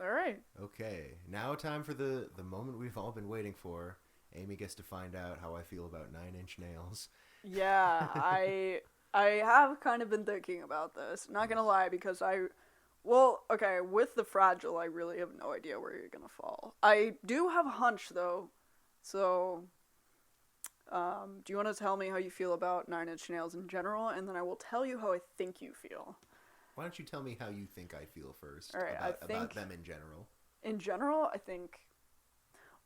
All right. Okay, now time for the moment we've all been waiting for. Amy gets to find out how I feel about Nine Inch Nails. Yeah, I have kind of been thinking about this. Not gonna lie, because well, okay, with the fragile, I really have no idea where you're gonna fall. I do have a hunch though, so do you want to tell me how you feel about Nine Inch Nails in general, and then I will tell you how I think you feel. Why don't you tell me how you think I feel All first right, I about think them in general? in general, I think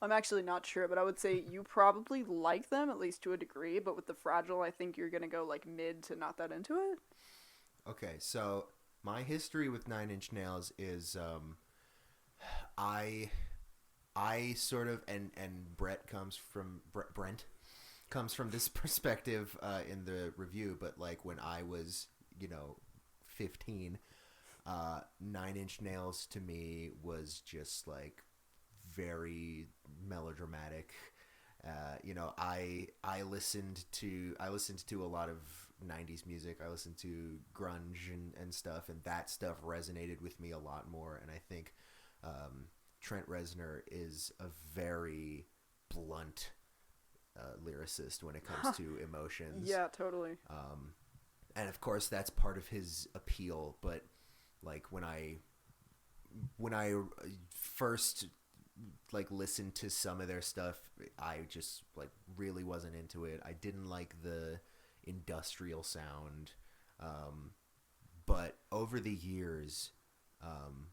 I'm actually not sure, but I would say you probably like them at least to a degree. But with the fragile, I think you're gonna go like mid to not that into it. Okay, so my history with Nine Inch Nails is I I sort of and Brent comes from this perspective in the review, but like when I was 15, Nine Inch Nails to me was just like very melodramatic. I listened to a lot of '90s music. I listened to grunge and stuff, and that stuff resonated with me a lot more. And I think Trent Reznor is a very blunt lyricist when it comes to emotions. Yeah, totally. And of course, that's part of his appeal. But like when I first like listened to some of their stuff, I just like really wasn't into it. I didn't like the industrial sound. Um, but over the years, um,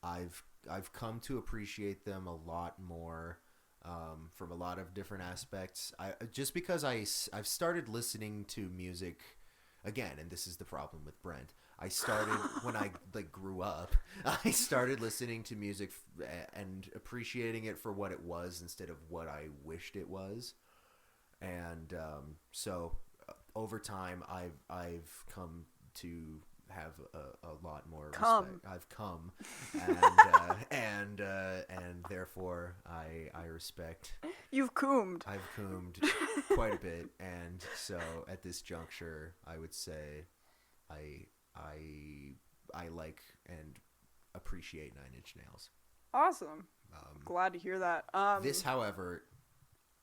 I've come to appreciate them a lot more from a lot of different aspects. I just because I've started listening to music again, and this is the problem with Brent. I started when I like grew up. I started listening to music and appreciating it for what it was instead of what I wished it was. And so over time, I've come to have a lot more Come. respect. I've come, and therefore I respect. You've coomed. I've coomed quite a bit, and so at this juncture, I would say I I like and appreciate Nine Inch Nails. Awesome. Um, Glad to hear that. this, however,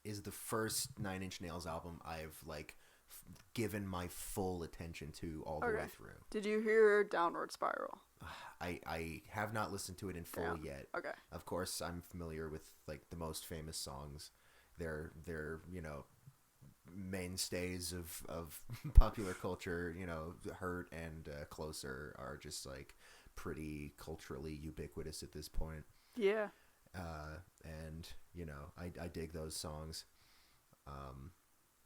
is the first Nine Inch Nails album I've like given my full attention to all the Okay. way through. Did you hear Downward Spiral? I have not listened to it in full Damn. yet. Okay. Of course, I'm familiar with like the most famous songs. They're mainstays of popular culture. Hurt and Closer are just like pretty culturally ubiquitous at this point. Yeah. And I dig those songs.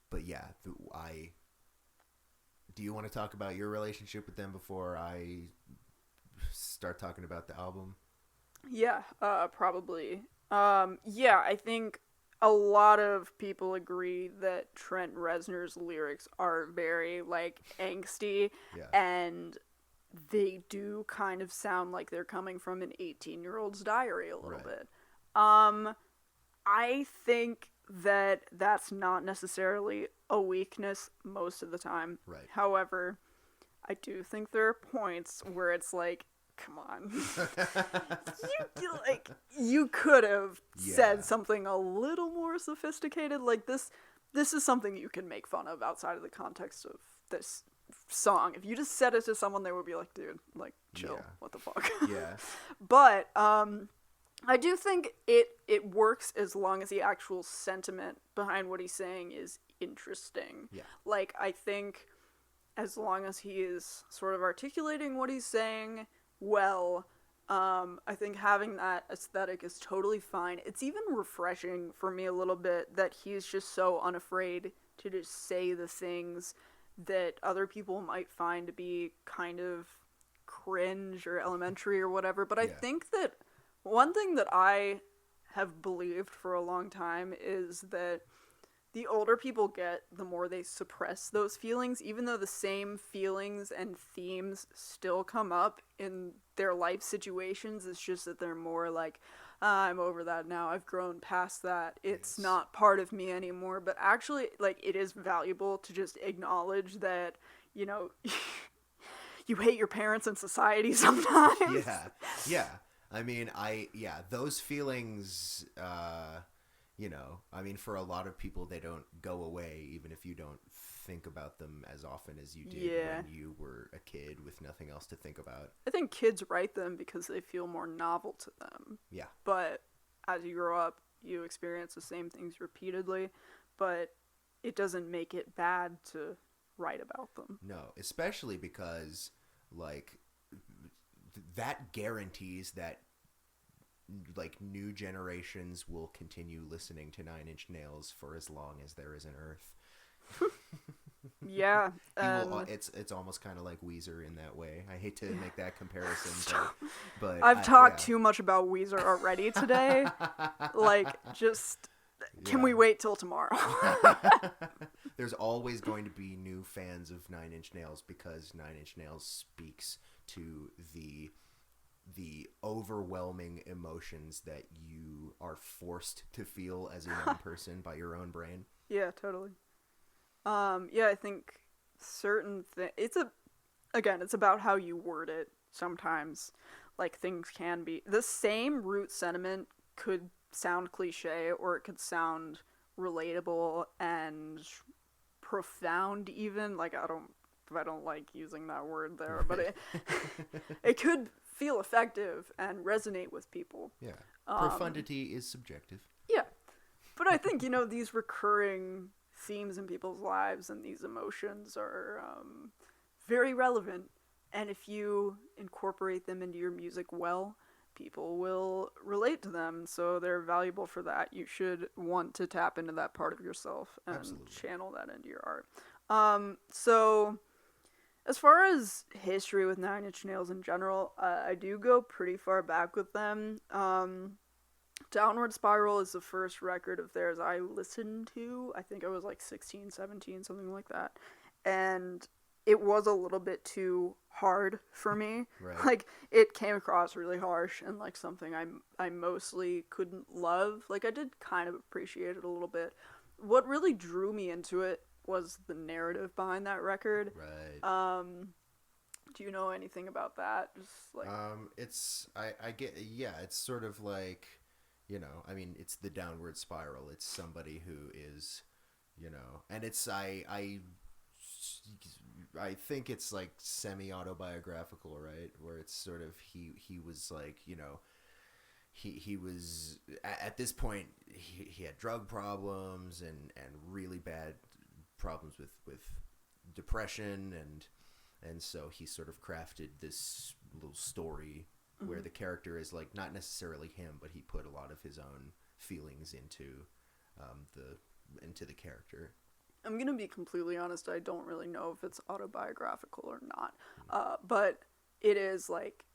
But yeah, I do you want to talk about your relationship with them before I start talking about the album? Yeah, probably. Yeah, I think a lot of people agree that Trent Reznor's lyrics are very, like, angsty, Yeah. and they do kind of sound like they're coming from an 18-year-old's diary a little Right. bit. I think that that's not necessarily a weakness most of the time. Right. However, I do think there are points where it's like, come on. You could have Yeah. said something a little more sophisticated. Like this is something you can make fun of outside of the context of this song. If you just said it to someone, they would be like, dude, like, chill. Yeah. What the fuck? Yeah. But I do think it works as long as the actual sentiment behind what he's saying is interesting. Yeah. Like, I think as long as he is sort of articulating what he's saying well, I think having that aesthetic is totally fine. It's even refreshing for me a little bit that he's just so unafraid to just say the things that other people might find to be kind of cringe or elementary or whatever. But I Yeah. think that one thing that I have believed for a long time is that the older people get, the more they suppress those feelings, even though the same feelings and themes still come up in their life situations. It's just that they're more like, I'm over that now. I've grown past that. It's Yes. not part of me anymore. But actually, like, it is valuable to just acknowledge that, you know, you hate your parents and society sometimes. Yeah. Yeah. I mean, those feelings, I mean, for a lot of people, they don't go away, even if you don't think about them as often as you did when you were a kid with nothing else to think about. I think kids write them because they feel more novel to them. Yeah. But as you grow up, you experience the same things repeatedly, but it doesn't make it bad to write about them. No, especially because, like, that guarantees that, like, new generations will continue listening to Nine Inch Nails for as long as there is an Earth. Yeah. It's almost kind of like Weezer in that way. I hate to make that comparison, but I've talked too much about Weezer already today. Like, just... Can we wait till tomorrow? There's always going to be new fans of Nine Inch Nails because Nine Inch Nails speaks to the overwhelming emotions that you are forced to feel as a young person by your own brain. Yeah, totally. I think certain things... It's about how you word it sometimes. Like, things can be... The same root sentiment could sound cliche, or it could sound relatable and profound even. Like, I don't like using that word there, but it could feel effective and resonate with people. Yeah. Profundity is subjective. Yeah. But I think, these recurring themes in people's lives and these emotions are very relevant. And if you incorporate them into your music well, people will relate to them. So they're valuable for that. You should want to tap into that part of yourself and channel that into your art. So as far as history with Nine Inch Nails in general, I do go pretty far back with them. Downward Spiral is the first record of theirs I listened to. I think I was like 16, 17, something like that. And it was a little bit too hard for me. Right. Like, it came across really harsh and like something I mostly couldn't love. Like, I did kind of appreciate it a little bit. What really drew me into it was the narrative behind that record. Right. Do you know anything about that? Just like it's sort of like, I mean, it's the Downward Spiral. It's somebody who is, and it's I think it's like semi-autobiographical, right? Where it's sort of he was like, he was at this point he had drug problems and really bad problems with depression and so he sort of crafted this little story where the character is like not necessarily him, but he put a lot of his own feelings into the character. I'm gonna be completely honest, I don't really know if it's autobiographical or not. But it is like,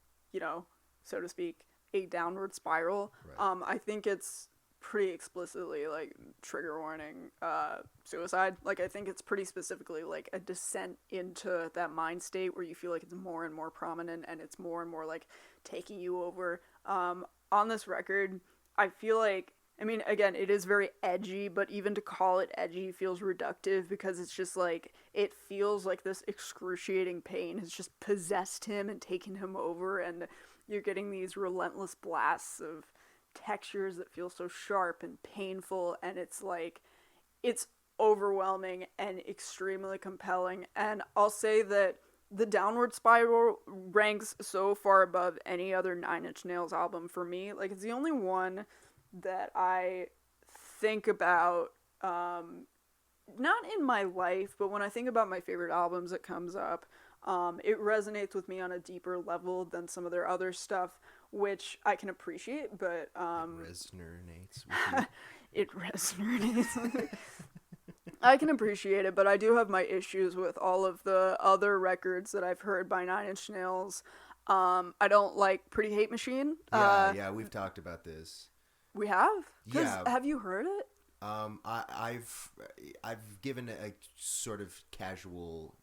so to speak, a downward spiral. Right. I think it's pretty explicitly like trigger warning, suicide. Like, I think it's pretty specifically like a descent into that mind state where you feel like it's more and more prominent and it's more and more like taking you over. On this record, I feel like, I mean, again, it is very edgy, but even to call it edgy feels reductive because it's just like, it feels like this excruciating pain has just possessed him and taken him over, and you're getting these relentless blasts of textures that feel so sharp and painful, and it's like, it's overwhelming and extremely compelling. And I'll say that the Downward Spiral ranks so far above any other Nine Inch Nails album for me. Like, it's the only one that I think about, not in my life, but when I think about my favorite albums, it comes up. It resonates with me on a deeper level than some of their other stuff, which I can appreciate, but... It resonates with you. It resonates. I can appreciate it, but I do have my issues with all of the other records that I've heard by Nine Inch Nails. I don't like Pretty Hate Machine. Yeah, we've talked about this. We have? Yeah. Have you heard it? I've given a sort of casual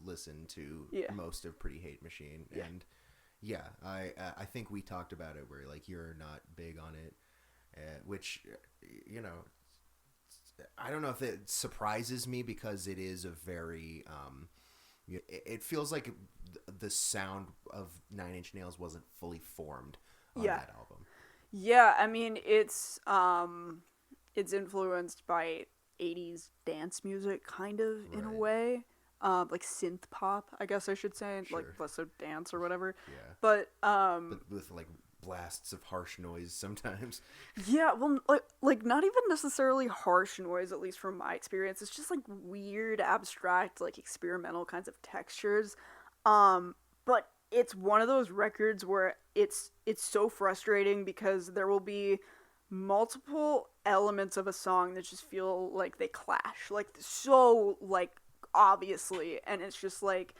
listen to most of Pretty Hate Machine, and I think we talked about it where like you're not big on it, which I don't know if it surprises me because it is a very it feels like the sound of Nine Inch Nails wasn't fully formed on Yeah. that album. Yeah, I mean it's influenced by 80s dance music kind of in a Right. way. Like synth pop, I guess I should say, like Sure. less so dance or whatever. Yeah. But But with like blasts of harsh noise sometimes. yeah, well, like not even necessarily harsh noise, at least from my experience. It's just like weird, abstract, like experimental kinds of textures. But it's one of those records where it's so frustrating because there will be multiple elements of a song that just feel like they clash, like so like obviously, and it's just like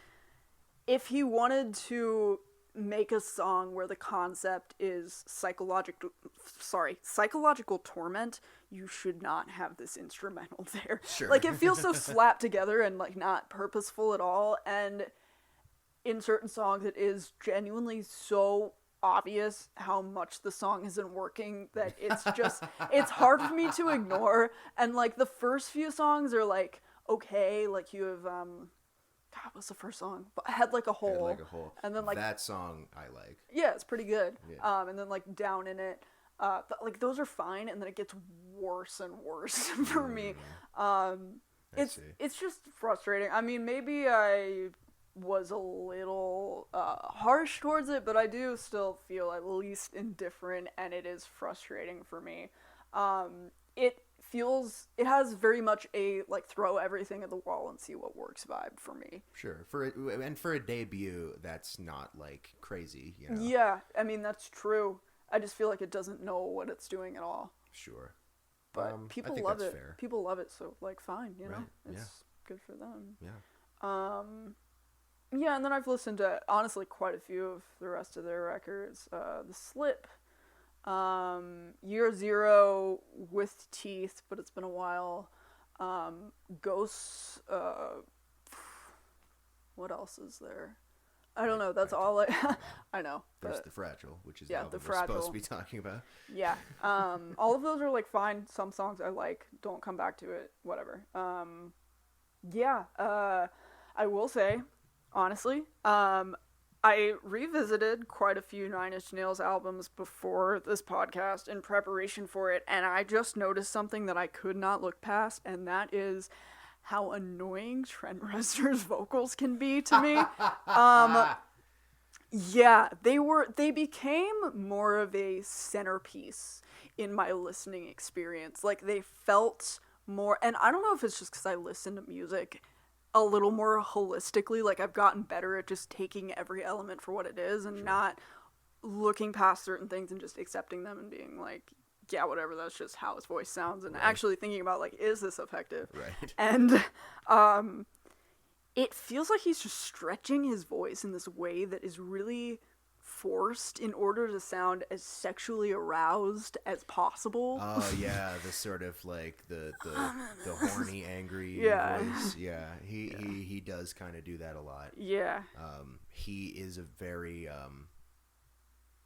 if he wanted to make a song where the concept is psychological torment, you should not have this instrumental there. Sure. Like it feels so slapped together and like not purposeful at all, and in certain songs it is genuinely so obvious how much the song isn't working that it's just it's hard for me to ignore. And like the first few songs are like okay, like you have God, what's the first song? Head Like a Hole. Head Like a Hole. And then like that song I like. yeah, it's pretty good. Yeah. And then like Down in It. Like those are fine, and then it gets worse and worse for me. It's just frustrating. I mean, maybe I was a little harsh towards it, but I do still feel at least indifferent, and it is frustrating for me. It has very much a like throw everything at the wall and see what works vibe for me. Sure. For a debut, that's not like crazy, you know. Yeah, I mean that's true. I just feel like it doesn't know what it's doing at all. Sure. But people I think love that's it. fair. People love it, so like fine, you know. Right, It's yeah. good for them. Yeah. Yeah, and then I've listened to honestly quite a few of the rest of their records. The Slip, Year Zero with Teeth, but it's been a while. Ghosts. What else is there? I don't know. That's all I. I know. There's But The Fragile, which is yeah, the album The we're supposed Fragile. to be talking about. yeah, all of those are like fine. Some songs I like. Don't come back to it. Whatever. Yeah. I will say, honestly, I revisited quite a few Nine Inch Nails albums before this podcast in preparation for it, and I just noticed something that I could not look past, and that is how annoying Trent Reznor's vocals can be to me. Yeah, they became more of a centerpiece in my listening experience. Like they felt more, and I don't know if it's just because I listen to music a little more holistically. Like I've gotten better at just taking every element for what it is and not looking past certain things and just accepting them and being like, yeah, whatever, that's just how his voice sounds, and actually thinking about like, is this effective? Right. And it feels like he's just stretching his voice in this way that is really forced in order to sound as sexually aroused as possible. Oh yeah, the sort of like the horny, angry Yeah. voice. Yeah, he does kind of do that a lot. Yeah. He is a very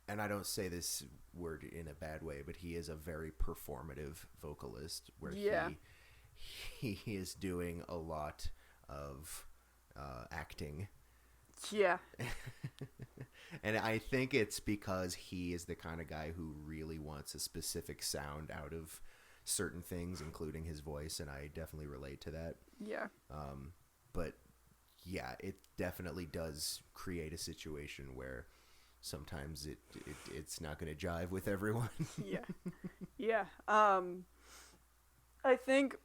and I don't say this word in a bad way, but he is a very performative vocalist where Yeah. he is doing a lot of acting. Yeah. And I think it's because he is the kind of guy who really wants a specific sound out of certain things, including his voice, and I definitely relate to that. Yeah. But yeah, it definitely does create a situation where sometimes it's not going to jive with everyone. Yeah. Yeah. I think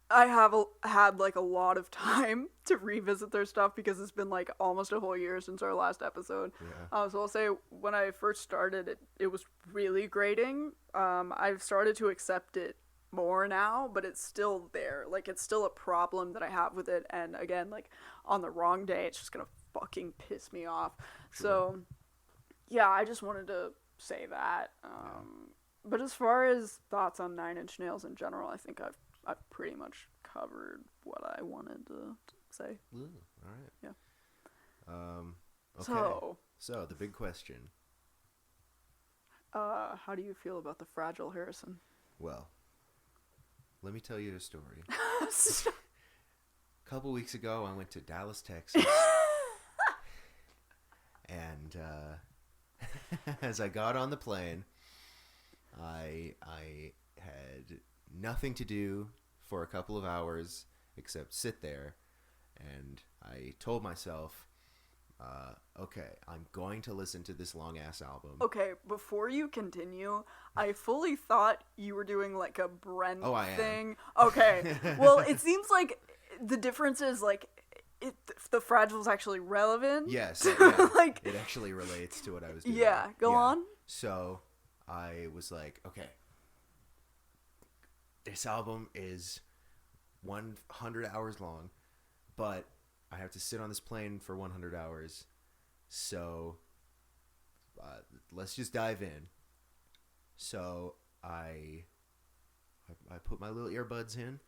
I have had like a lot of time to revisit their stuff because it's been like almost a whole year since our last episode. Yeah. So I'll say when I first started, it was really grating. I've started to accept it more now, but it's still there. Like it's still a problem that I have with it. And again, like on the wrong day, it's just gonna fucking piss me off. So yeah, I just wanted to say that. But as far as thoughts on Nine Inch Nails in general, I think I've pretty much covered what I wanted to say. Ooh, all right. Yeah. Okay. So the big question. How do you feel about the Fragile, Harrison? Well, let me tell you a story. A couple weeks ago, I went to Dallas, Texas, and as I got on the plane, I had nothing to do for a couple of hours except sit there, and I told myself, okay, I'm going to listen to this long ass album. Okay, before you continue, I fully thought you were doing like a Brent thing. Okay, well, it seems like the difference is like the Fragile is actually relevant. Yes, yeah. Like it actually relates to what I was doing. Yeah, go on. So I was like, okay, this album is 100 hours long, but I have to sit on this plane for 100 hours. So let's just dive in. So I put my little earbuds in.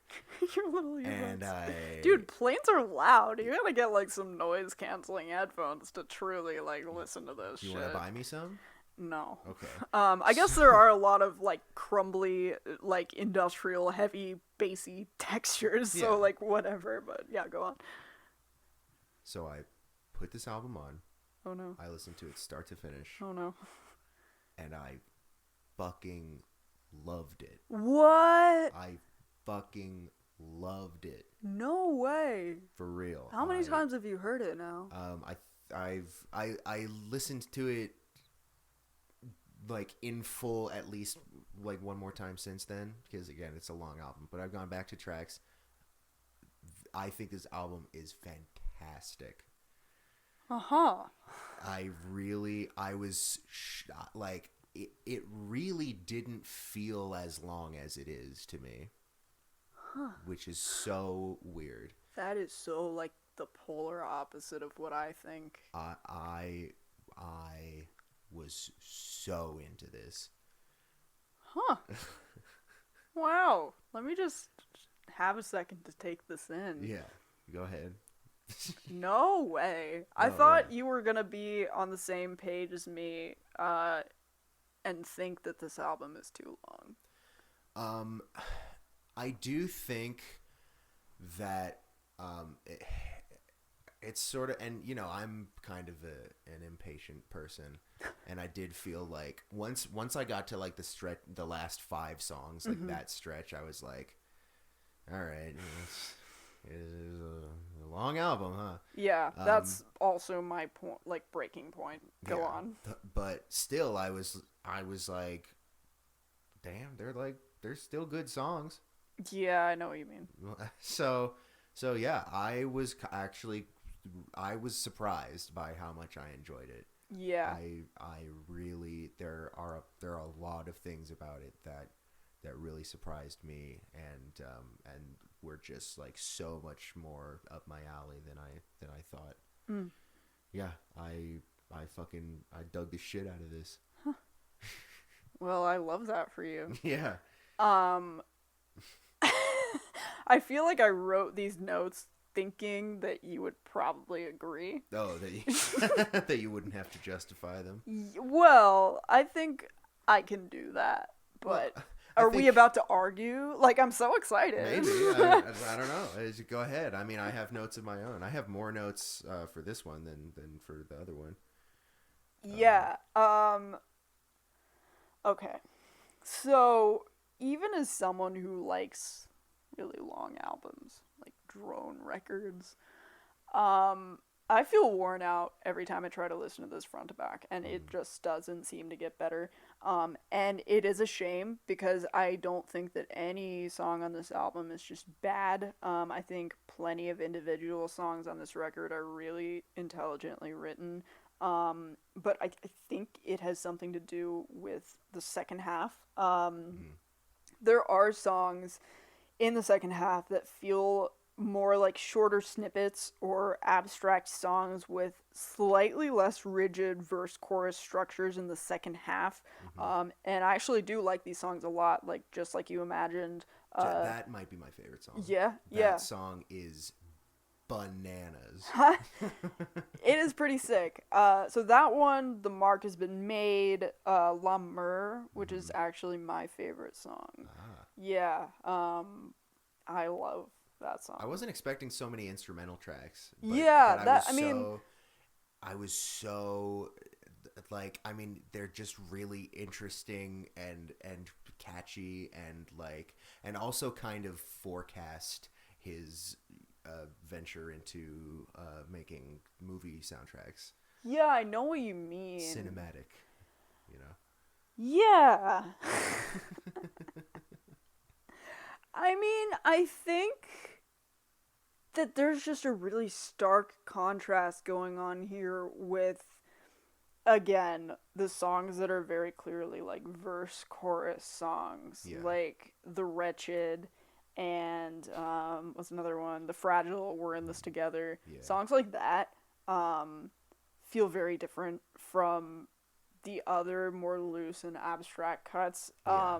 Your little earbuds. And Dude, planes are loud. You gotta get like some noise canceling headphones to truly like listen to this shit. You want to buy me some? No. Okay. I guess there are a lot of like crumbly, like industrial, heavy, bassy textures. So like whatever. But yeah, go on. So I put this album on. Oh no. I listened to it start to finish. Oh no. And I fucking loved it. What? I fucking loved it. No way. For real. How many times have you heard it now? I listened to it like in full at least like one more time since then, because again, it's a long album, but I've gone back to tracks. I think this album is fantastic. I was like, it really didn't feel as long as it is to me. Which is so weird. That is so like the polar opposite of what I think. I was so into this. Wow. Let me just have a second to take this in. Yeah, go ahead. No way. I thought you were gonna be on the same page as me, and think that this album is too long. I do think that it's sort of, and you know, I'm kind of an impatient person, and I did feel like once I got to like the last 5 songs, like that stretch, I was like, all right, it is a long album, huh? Yeah, that's also my point, like breaking point. Go on. But still, I was like, damn, they're still good songs. Yeah, I know what you mean. So yeah, I was surprised by how much I enjoyed it. Yeah. I really, there are a lot of things about it that really surprised me, and were just like so much more up my alley than I thought. Yeah, I dug the shit out of this. Huh. Well, I love that for you. Yeah. I feel like I wrote these notes thinking that you would probably agree. Oh, that you wouldn't have to justify them. Well, I think I can do that, but are we about to argue? Like, I'm so excited. Maybe. I don't know. Go ahead. I mean, I have notes of my own. I have more notes for this one than for the other one. Yeah. Okay. So, even as someone who likes really long albums, like drone records, I feel worn out every time I try to listen to this front to back, and it just doesn't seem to get better. And it is a shame, because I don't think that any song on this album is just bad. I think plenty of individual songs on this record are really intelligently written. But I think it has something to do with the second half. There are songs in the second half that feel more like shorter snippets or abstract songs with slightly less rigid verse-chorus structures in the second half. And I actually do like these songs a lot, like Just Like You Imagined. That might be my favorite song. Yeah, That song is bananas. It is pretty sick. So that one, the mark has been made. L'amour, which is actually my favorite song. Yeah, I love that song. I wasn't expecting so many instrumental tracks. But, I like, I mean, they're just really interesting and catchy, and like, and also kind of forecast his venture into making movie soundtracks. Yeah, I know what you mean. Cinematic, you know. Yeah. I mean, I think that there's just a really stark contrast going on here with, again, the songs that are very clearly like verse chorus songs, Yeah. like The Wretched and what's another one? The Fragile, We're in This Together. Yeah. Songs like that feel very different from the other more loose and abstract cuts. Yeah.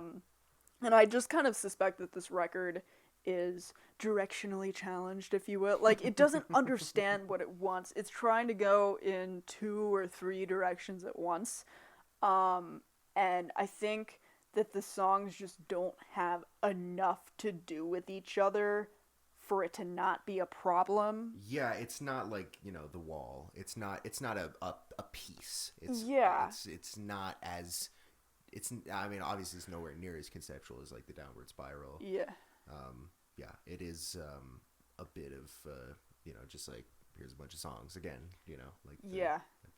And I just kind of suspect that this record is directionally challenged, if you will. Like, it doesn't understand what it wants. It's trying to go in 2 or 3 directions at once. And I think that the songs just don't have enough to do with each other for it to not be a problem. Yeah, it's not like, you know, The Wall. It's not a piece. Yeah. It's not as it's I mean, obviously it's nowhere near as conceptual as like The Downward Spiral. Yeah. Yeah, it is a bit of you know, just like here's a bunch of songs again, you know, like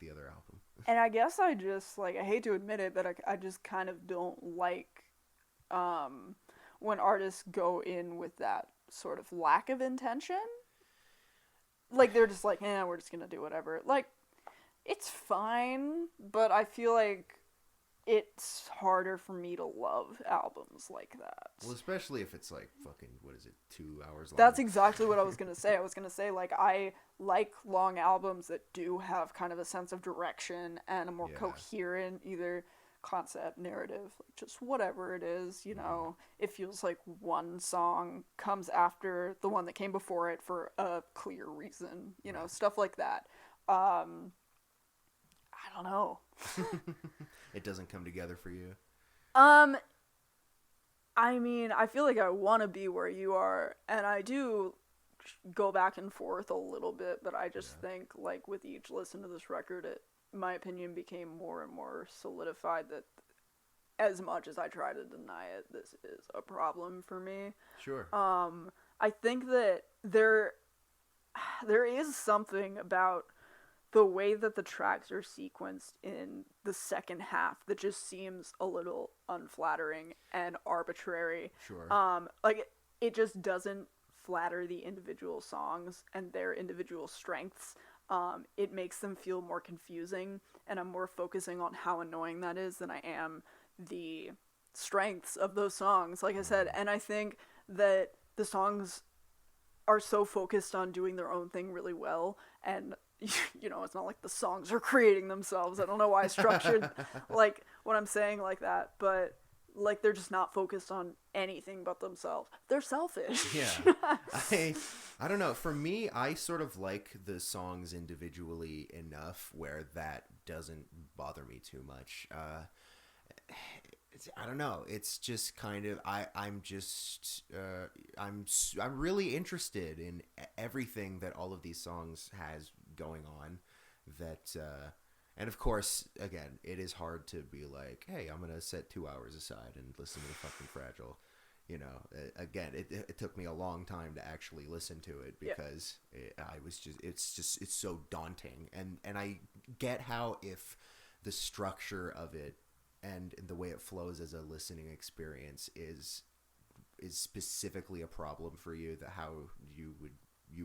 the other album. And I guess I just, like, I hate to admit it, but I just kind of don't like when artists go in with that sort of lack of intention. Like, they're just like, we're just gonna do whatever. Like, it's fine, but I feel like it's harder for me to love albums like that. Well, especially if it's like fucking, what is it, 2 hours long? That's exactly what I was gonna say. I was gonna say, like, I like long albums that do have kind of a sense of direction and a more coherent either concept, narrative, like just whatever it is, you know. It feels like one song comes after the one that came before it for a clear reason, you know, stuff like that. I don't know. It doesn't come together for you? I mean, I feel like I want to be where you are, and I do go back and forth a little bit, but I just think, like, with each listen to this record, my opinion became more and more solidified that as much as I try to deny it, this is a problem for me. Sure. I think that there is something about the way that the tracks are sequenced in the second half that just seems a little unflattering and arbitrary. Sure. Like, it just doesn't flatter the individual songs and their individual strengths. It makes them feel more confusing, and I'm more focusing on how annoying that is than I am the strengths of those songs, like I said. And I think that the songs are so focused on doing their own thing really well, and you know, it's not like the songs are creating themselves. I don't know why I structured like what I'm saying like that, but like they're just not focused on anything but themselves. They're selfish. Yeah. I don't know. For me, I sort of like the songs individually enough where that doesn't bother me too much. I don't know. It's just kind of I'm really interested in everything that all of these songs has going on. That and of course, again, it is hard to be like, hey, I'm gonna set 2 hours aside and listen to fucking Fragile. You know, again, it took me a long time to actually listen to it because it's so daunting, and I get how if the structure of it and the way it flows as a listening experience is specifically a problem for you, that how you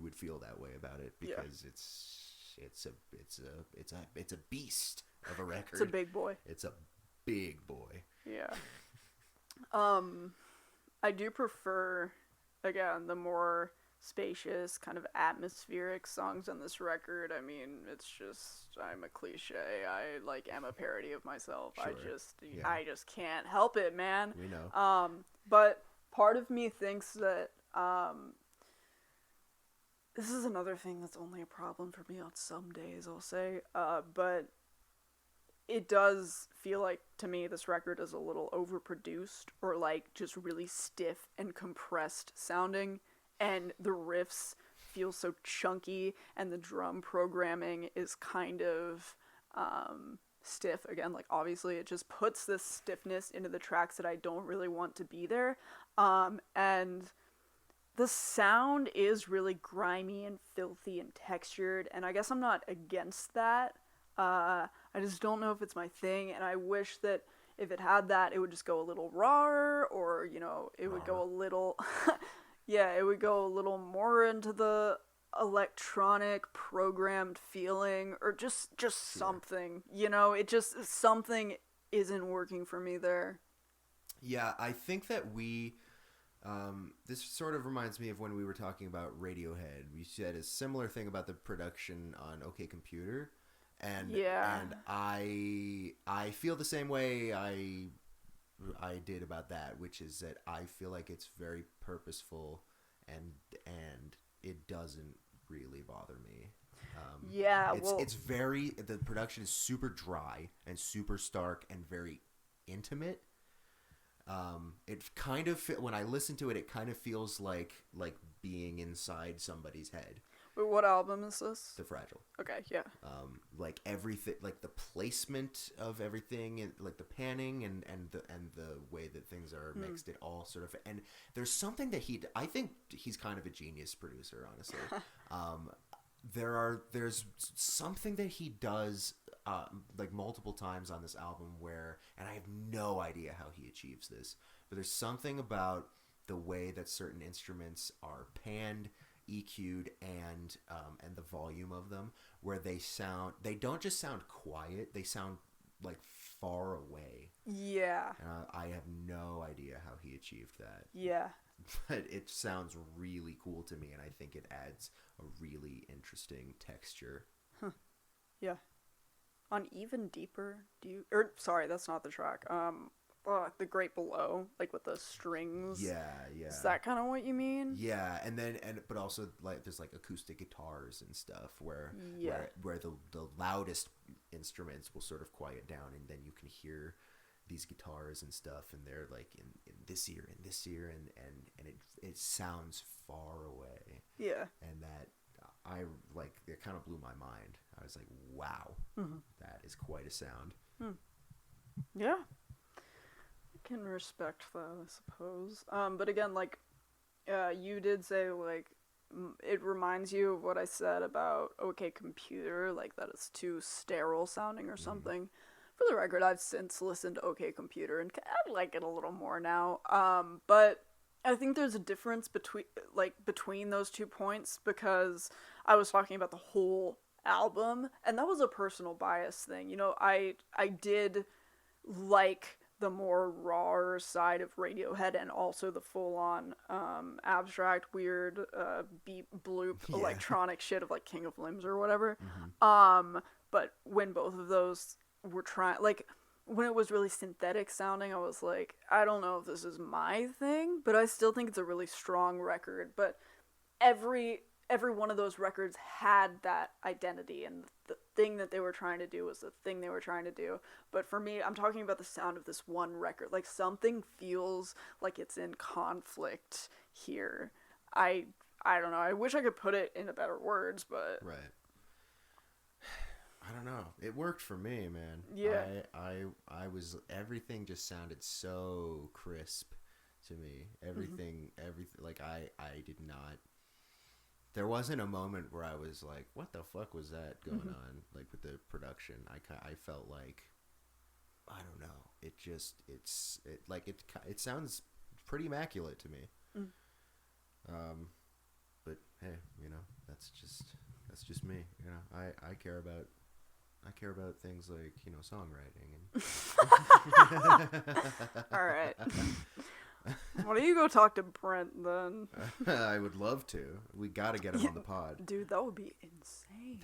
would feel that way about it, because it's a beast of a record. It's a big boy. It's a big boy. Yeah. I do prefer, again, the more spacious, kind of atmospheric songs on this record. I mean, it's just, I'm a cliche. I, like, am a parody of myself. Sure. I just can't help it, man. We know. But part of me thinks that, this is another thing that's only a problem for me on some days, I'll say, but it does feel like, to me, this record is a little overproduced, or like just really stiff and compressed sounding, and the riffs feel so chunky, and the drum programming is kind of stiff. Again, like, obviously it just puts this stiffness into the tracks that I don't really want to be there. And the sound is really grimy and filthy and textured, and I guess I'm not against that. I just don't know if it's my thing, and I wish that if it had that, it would just go a little rawer, or, you know, it would go a little, yeah, it would go a little more into the electronic programmed feeling, or just something, you know, it just, something isn't working for me there. Yeah, I think that this sort of reminds me of when we were talking about Radiohead. We said a similar thing about the production on OK Computer. And I feel the same way I did about that, which is that I feel like it's very purposeful and it doesn't really bother me. It's very, the production is super dry and super stark and very intimate. It kind of, when I listen to it, it kind of feels like being inside somebody's head. Wait, what album is this? The Fragile. Okay, yeah. Like everything, like the placement of everything, and like the panning and the way that things are mixed, it all sort of. And there's something that I think he's kind of a genius producer, honestly. There's something that he does like multiple times on this album where, and I have no idea how he achieves this, but there's something about the way that certain instruments are panned, EQ'd, and the volume of them, where they don't just sound quiet, they sound like far away. Yeah. I have no idea how he achieved that. Yeah. But it sounds really cool to me, and I think it adds a really interesting texture. Huh. Yeah. On Even Deeper, sorry, that's not the track. The Great Below, like with the strings. Yeah. Is that kind of what you mean? Yeah, but also like there's like acoustic guitars and stuff where the loudest instruments will sort of quiet down, and then you can hear these guitars and stuff, and they're like in this ear and this ear, and it sounds far away. Yeah. And that it kind of blew my mind. I was like, wow, that is quite a sound. Yeah. I can respect that, I suppose. But again, like, you did say, like, it reminds you of what I said about OK Computer, like that it's too sterile sounding or something. For the record, I've since listened to OK Computer, and I like it a little more now. But I think there's a difference between those 2 points, because I was talking about the whole album, and that was a personal bias thing. You know, I did like the more raw side of Radiohead, and also the full-on abstract, weird beat bloop electronic shit of like King of Limbs or whatever. But when both of those were trying, like, when it was really synthetic sounding, I was like, I don't know if this is my thing, but I still think it's a really strong record. But every one of those records had that identity, and the thing that they were trying to do was the thing they were trying to do. But for me, I'm talking about the sound of this one record. Like, something feels like it's in conflict here. I don't know. I wish I could put it into better words, but... Right. I don't know. It worked for me, man. Yeah. I was... Everything just sounded so crisp to me. Everything... Like, I did not... There wasn't a moment where I was like, what the fuck was that going on? Like, with the production. I felt like, I don't know. It sounds pretty immaculate to me. But hey, you know, that's just me. You know, I care about things like, you know, songwriting and All right. Why don't you go talk to Brent then? I would love to. We got to get him on the pod. Dude, that would be insane.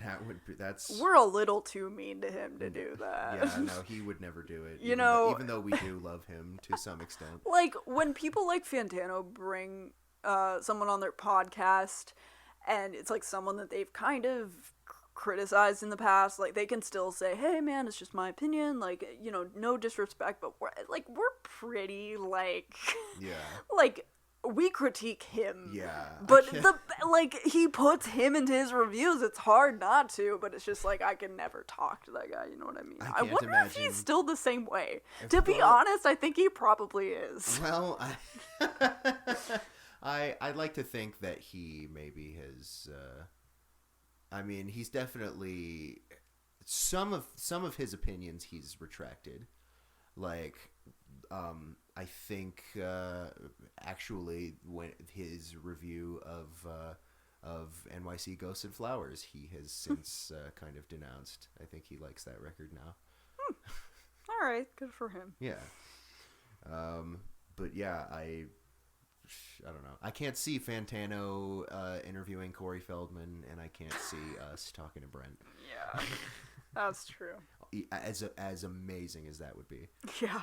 That's... We're a little too mean to him to do that. Yeah, no, he would never do it. Even though we do love him to some extent. Like, when people like Fantano bring someone on their podcast, and it's like someone that they've kind of criticized in the past, like, they can still say, hey man, it's just my opinion, like, you know, no disrespect, but we're pretty, like, we critique him. Yeah. But he puts him into his reviews. It's hard not to, but it's just like, I can never talk to that guy. You know what I mean? I wonder if he's still the same way. To be honest, I think he probably is. Well, I'd like to think that he maybe has. I mean, he's definitely some of his opinions he's retracted. Like, I think actually when his review of NYC Ghosts and Flowers, he has since kind of denounced. I think he likes that record now. All right, good for him. Yeah. But yeah, I don't know. I can't see Fantano interviewing Corey Feldman, and I can't see us talking to Brent. Yeah, that's true. As amazing as that would be. Yeah.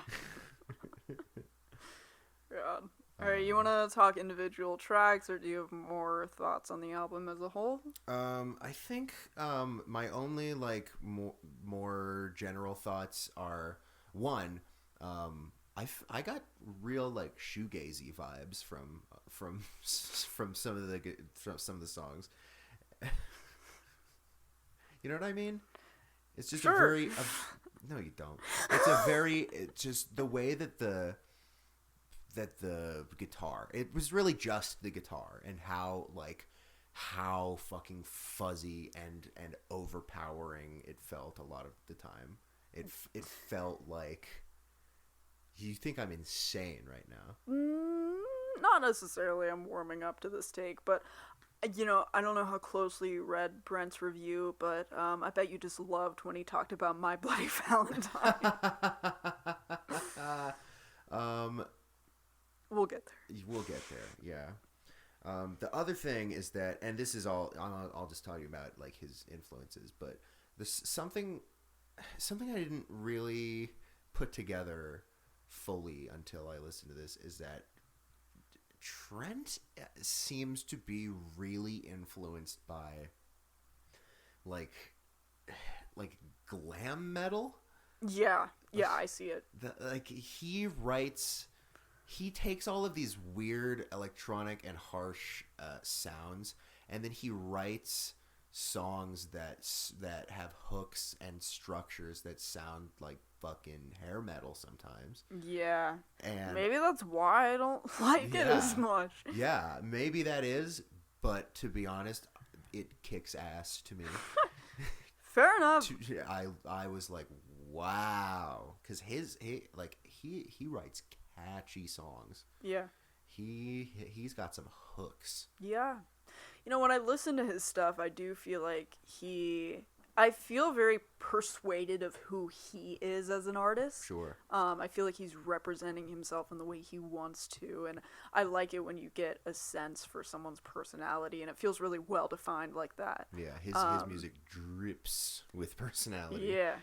God. All right, you want to talk individual tracks, or do you have more thoughts on the album as a whole? I think my only more general thoughts are one. I got real shoegazy vibes from some of the songs. You know what I mean? It's just sure. a very no, you don't. It's just the way that the guitar. It was really just the guitar and how fucking fuzzy and overpowering it felt a lot of the time. It felt like. You think I'm insane right now? Not necessarily. I'm warming up to this take, but I don't know how closely you read Brent's review, but I bet you just loved when he talked about My Bloody Valentine. We'll get there. We'll get there. Yeah. The other thing is that, and this is all I'll just tell you about his influences, but this something I didn't really put together fully until I listened to this is that Trent seems to be really influenced by glam metal. Yeah, I see it. He takes all of these weird electronic and harsh sounds, and then he writes songs that have hooks and structures that sound like fucking hair metal sometimes. Yeah. And maybe that's why I don't like it as much. Yeah, maybe that is, but to be honest, it kicks ass to me. Fair enough. I was like, wow, because he writes catchy songs. Yeah. He's got some hooks. Yeah. When I listen to his stuff, I do feel like I feel very persuaded of who he is as an artist. Sure. I feel like he's representing himself in the way he wants to, and I like it when you get a sense for someone's personality, and it feels really well defined like that. Yeah, his music drips with personality. Yeah.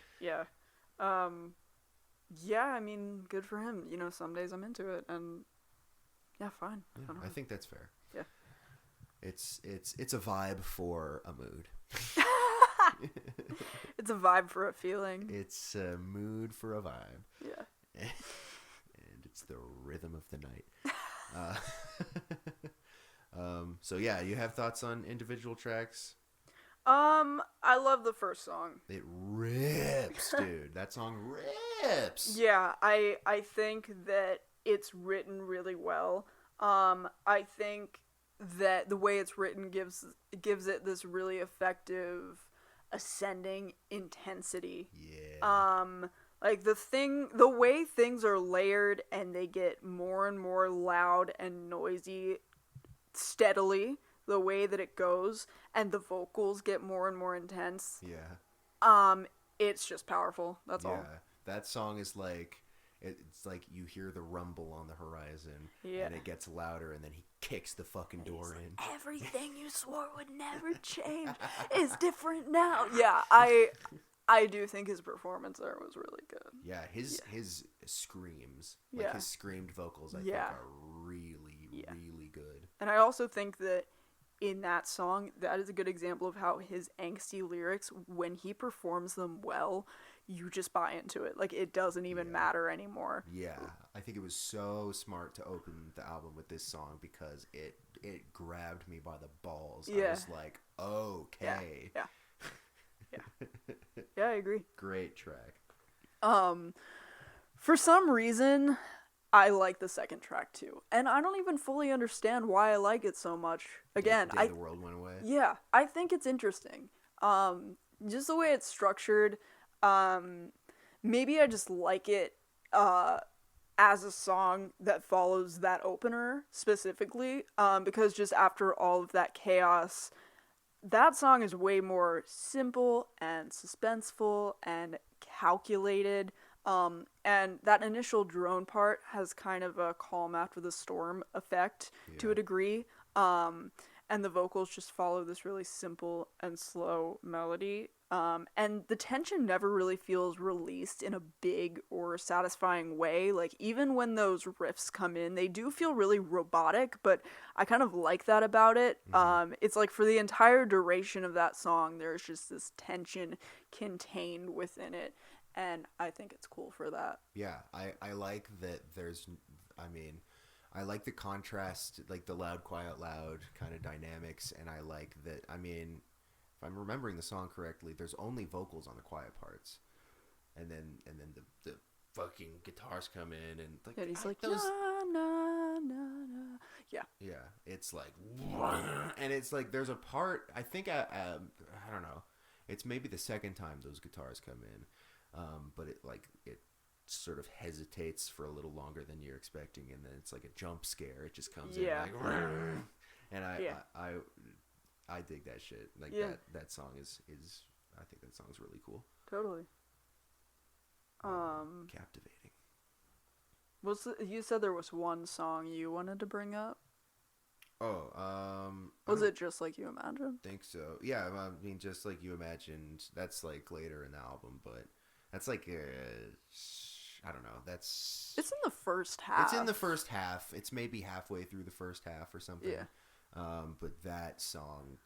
Yeah, I mean, good for him. Some days I'm into it, and yeah, fine. Yeah, I think that's fair. Yeah. It's a vibe for a mood. It's a vibe for a feeling. It's a mood for a vibe. Yeah. And it's the rhythm of the night. So yeah, you have thoughts on individual tracks? I love the first song. It rips, dude. That song rips. Yeah, I think that it's written really well. I think that the way it's written gives it this really effective ascending intensity. Yeah. The way things are layered and they get more and more loud and noisy steadily, the way that it goes, and the vocals get more and more intense. Yeah. It's just powerful. That's all. Yeah. That song is it's like you hear the rumble on the horizon, and it gets louder, and then he kicks the fucking door in. Everything you swore would never change is different now. Yeah, I do think his performance there was really good. Yeah, his screams, his screamed vocals, I think are really, really good. And I also think that in that song, that is a good example of how his angsty lyrics, when he performs them well, you just buy into it. Like, it doesn't even matter anymore. Yeah, I think it was so smart to open the album with this song because it grabbed me by the balls. Yeah. I was like, okay. Yeah. Yeah, I agree. Great track. For some reason, I like the second track too, and I don't even fully understand why I like it so much. Again, The world went away. Yeah, I think it's interesting. Just the way it's structured. Maybe I just like it as a song that follows that opener specifically, because just after all of that chaos, that song is way more simple and suspenseful and calculated. And that initial drone part has kind of a calm after the storm effect to a degree. And the vocals just follow this really simple and slow melody. And the tension never really feels released in a big or satisfying way. Like, even when those riffs come in, they do feel really robotic, but I kind of like that about it. It's like for the entire duration of that song, there's just this tension contained within it. And I think it's cool for that. Yeah, I like that I like the contrast, like the loud, quiet, loud kind of dynamics, and I like that, if I'm remembering the song correctly, there's only vocals on the quiet parts. And then the fucking guitars come in, and like, he's like, those... na, na, na, na. Yeah. Yeah, it's like, and it's like, there's a part, I think, I don't know, it's maybe the second time those guitars come in. But it sort of hesitates for a little longer than you're expecting, and then it's like a jump scare. It just comes in like, and I dig that shit. Like that song is I think that song's really cool. Totally. Captivating. You said there was one song you wanted to bring up? Was it Just Like You Imagined? Think so. Yeah, I mean, Just Like You Imagined. That's like later in the album, but that's like I don't know. It's in the first half. It's in the first half. It's maybe halfway through the first half or something. Yeah. But that song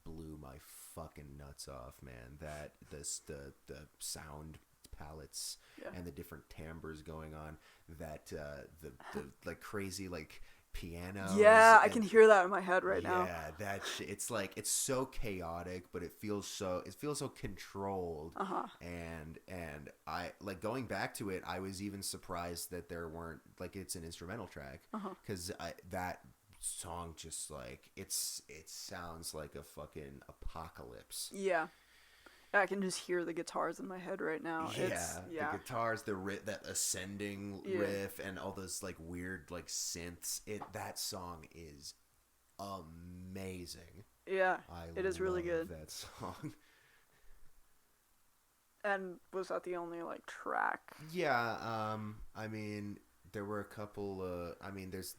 blew my fucking nuts off, man. That the sound palettes and the different timbres going on. That the like crazy like pianos. Yeah, I can hear that in my head right now. Yeah, that shit. It's like, it's so chaotic, but it feels so controlled. And I like going back to it. I was even surprised that there weren't, like, it's an instrumental track, because that song just like it sounds like a fucking apocalypse. Yeah. I can just hear the guitars in my head right now. The guitars, that ascending riff, and all those like weird like synths. That song is amazing. Yeah, it is really good. That song. And was that the only like track? Yeah, I mean, there were a couple. There's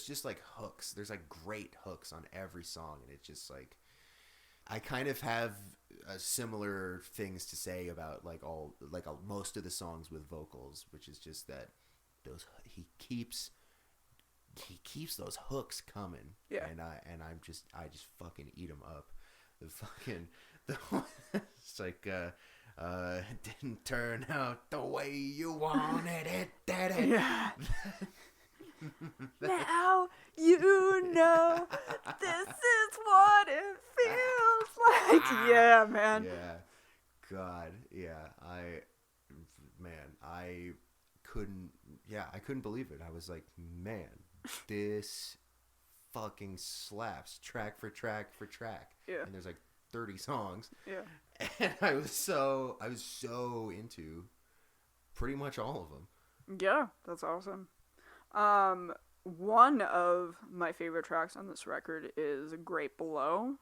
just like hooks. There's like great hooks on every song, and it's just like, I kind of have similar things to say about most of the songs with vocals, which is just that he keeps those hooks coming. Yeah. And I just fucking eat them up. It's like didn't turn out the way you wanted it, did it? Yeah. Now you know this is what it feels like. Yeah, man. Yeah. God. Yeah. I couldn't believe it. I was like, man, this fucking slaps track for track for track. Yeah. And there's like 30 songs. Yeah. And I was so into pretty much all of them. Yeah, that's awesome. One of my favorite tracks on this record is Great Below.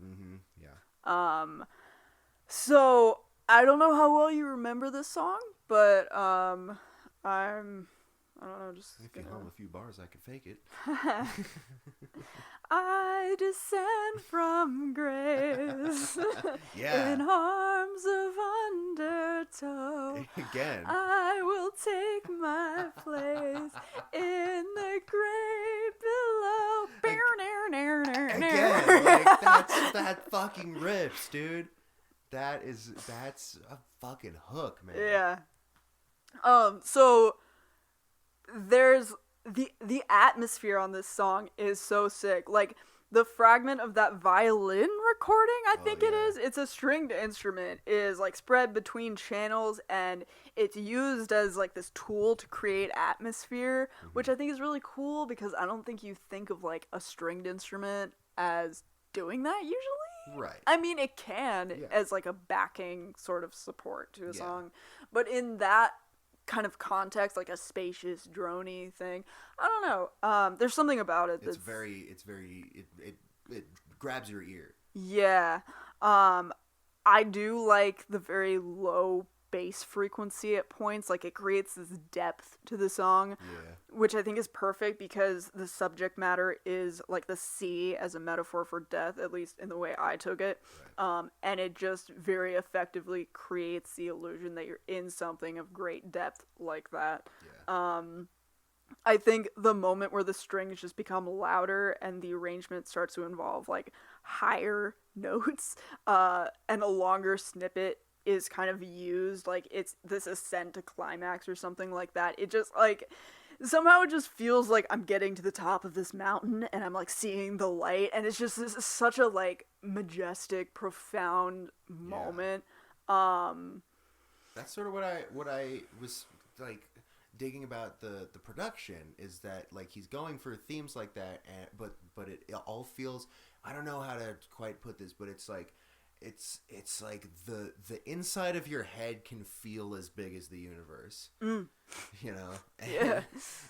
Mm-hmm. Yeah. So I don't know how well you remember this song, but I don't know, just if you hum a few bars, I could fake it. I descend from grace in arms of undertow. Again. I will take my place in the great again. Like, that fucking rips, dude. That's a fucking hook, man. Yeah. So there's the atmosphere on this song is so sick. Like the fragment of that violin recording, I think it is. It's a stringed instrument, is like spread between channels, and it's used as like this tool to create atmosphere, which I think is really cool because I don't think you think of like a stringed instrument as doing that usually. Right. I mean, it can as like a backing sort of support to a song, but in that kind of context, like a spacious droney thing, I don't know. There's something about it that's it grabs your ear. Yeah. I do like the very low bass frequency at points. Like, it creates this depth to the song, which I think is perfect because the subject matter is like the sea as a metaphor for death, at least in the way I took it. Right. And it just very effectively creates the illusion that you're in something of great depth like that. Yeah. I think the moment where the strings just become louder and the arrangement starts to involve like higher notes, and a longer snippet is kind of used, like it's this ascent to climax or something like that. It just like somehow it just feels like I'm getting to the top of this mountain and I'm like seeing the light, and it's just this is such a like majestic, profound moment. That's sort of what I was like digging about the production, is that like he's going for themes like that, and but it all feels, I don't know how to quite put this, but it's like it's like the inside of your head can feel as big as the universe, you know.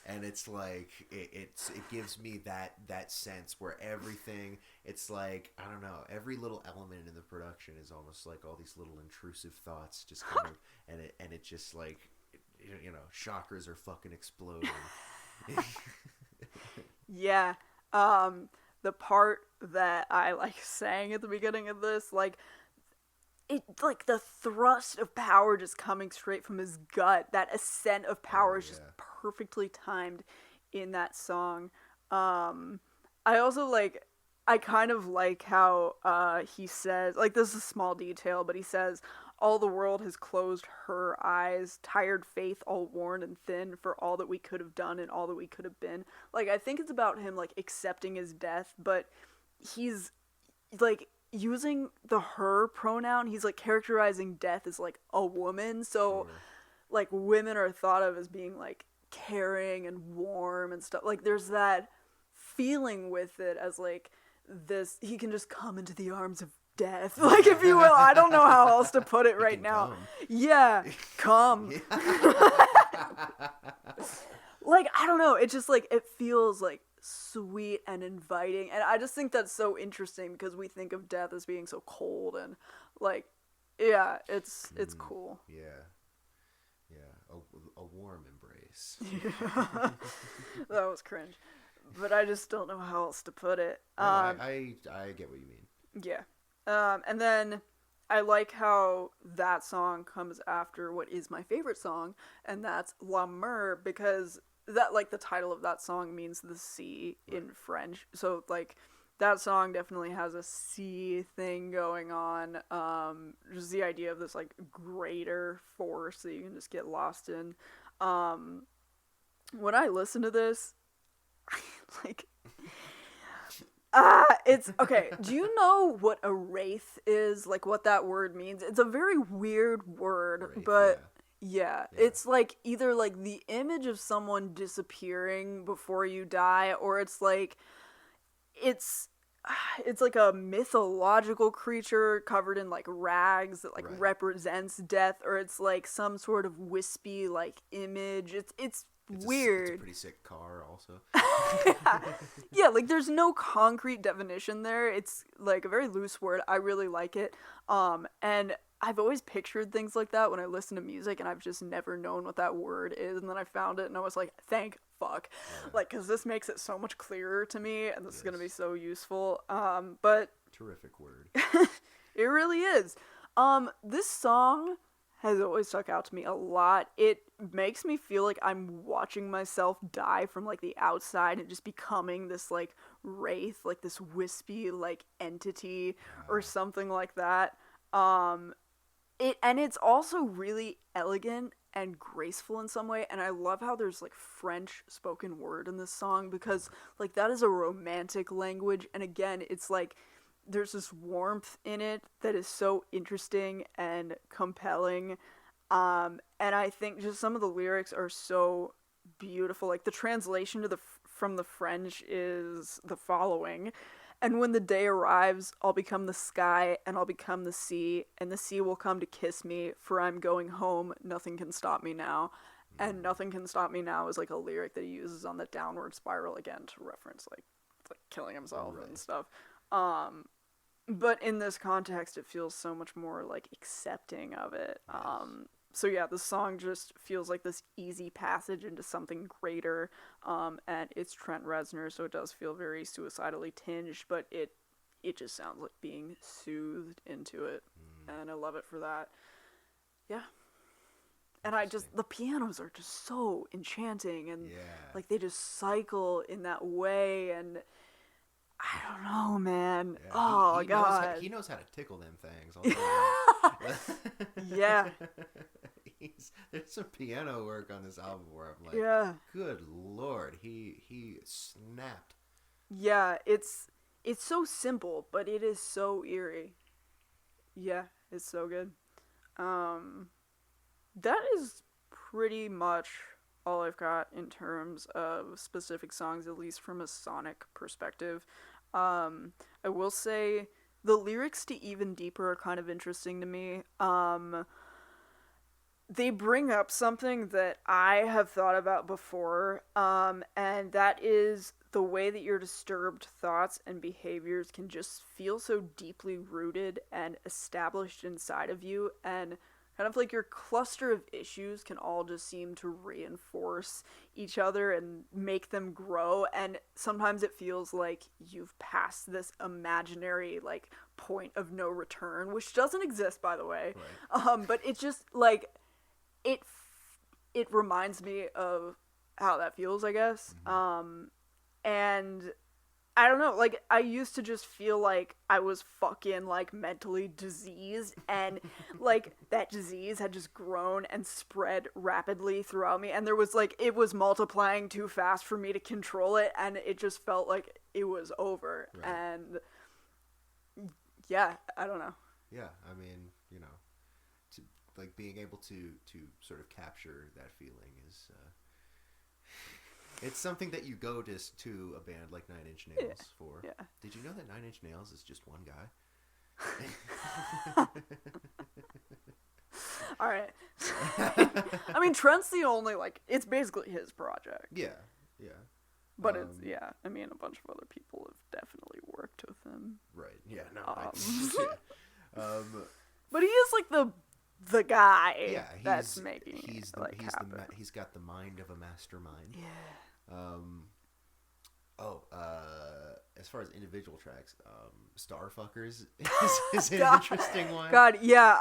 And it's like it gives me that sense where everything, it's like, I don't know, every little element in the production is almost like all these little intrusive thoughts just kind of and it just like, you know, chakras are fucking exploding. Yeah. The part that I like sang at the beginning of this, like it, like the thrust of power just coming straight from his gut, that ascent of power is just perfectly timed in that song. I also like, I kind of like how he says, like, this is a small detail, but he says, all the world has closed her eyes, tired faith all worn and thin, for all that we could have done and all that we could have been. Like, I think it's about him, like, accepting his death, but he's, like, using the her pronoun. He's, like, characterizing death as, like, a woman, so, like, women are thought of as being, like, caring and warm and stuff. Like, there's that feeling with it as, like, this, he can just come into the arms of death, like, if you will. I don't know how else to put it right now. Come. Yeah, come. Like, I don't know. It's just like, it feels like sweet and inviting, and I just think that's so interesting because we think of death as being so cold and like, yeah, it's cool. Yeah, a warm embrace. That was cringe, but I just don't know how else to put it. No, I get what you mean. Yeah. And then I like how that song comes after what is my favorite song, and that's La Mer, because that, like, the title of that song means the sea in French. So, like, that song definitely has a sea thing going on. Just the idea of this, like, greater force that you can just get lost in. When I listen to this, like, it's okay. Do you know what a wraith is? Like, what that word means? It's a very weird word, wraith, but yeah, it's like either like the image of someone disappearing before you die, or it's like it's like a mythological creature covered in like rags that like represents death, or it's like some sort of wispy like image. It's weird. It's a pretty sick car also. Yeah, like there's no concrete definition there. It's like a very loose word. I really like it. And I've always pictured things like that when I listen to music, and I've just never known what that word is. And then I found it and I was like, thank fuck. Like, cause this makes it so much clearer to me, and this is going to be so useful. But terrific word. It really is. This song has always stuck out to me a lot. It makes me feel like I'm watching myself die from like the outside and just becoming this like wraith, like this wispy like entity or something like that. It's also really elegant and graceful in some way, and I love how there's like French spoken word in this song because like that is a romantic language, and again it's like there's this warmth in it that is so interesting and compelling. And I think just some of the lyrics are so beautiful. Like the translation to from the French is the following: "And when the day arrives, I'll become the sky, and I'll become the sea, and the sea will come to kiss me, for I'm going home. Nothing can stop me now." And "Nothing can stop me now" is like a lyric that he uses on the Downward Spiral again to reference like killing himself and stuff. But in this context, it feels so much more like accepting of it. So yeah, the song just feels like this easy passage into something greater. And it's Trent Reznor, so it does feel very suicidally tinged, but it just sounds like being soothed into it, and I love it for that. Yeah. And the pianos are just so enchanting, and like they just cycle in that way, and I don't know, man. Yeah, he God. He knows how to tickle them things. I'll tell you that. Yeah. There's some piano work on this album where I'm like, good Lord, he snapped. Yeah, it's so simple, but it is so eerie. Yeah, it's so good. That is pretty much all I've got in terms of specific songs, at least from a sonic perspective. I will say the lyrics to Even Deeper are kind of interesting to me. They bring up something that I have thought about before, and that is the way that your disturbed thoughts and behaviors can just feel so deeply rooted and established inside of you, and kind of like your cluster of issues can all just seem to reinforce each other and make them grow, and sometimes it feels like you've passed this imaginary like point of no return, which doesn't exist, by the way. Right. But it's just like it reminds me of how that feels, I guess. And I don't know, like, I used to just feel like I was fucking, like, mentally diseased, and, like, that disease had just grown and spread rapidly throughout me, and there was, like, it was multiplying too fast for me to control it, and it just felt like it was over, and, yeah, I don't know. Yeah, I mean, you know, like, being able to sort of capture that feeling is... It's something that you go to a band like Nine Inch Nails for. Yeah. Did you know that Nine Inch Nails is just one guy? All right. I mean, Trent's the only, like, it's basically his project. Yeah. But it's, I mean, a bunch of other people have definitely worked with him. Right, yeah, no. But he is, like, the guy that's making he's got the mind of a mastermind. Yeah. As far as individual tracks, Starfuckers is an interesting one. God, yeah,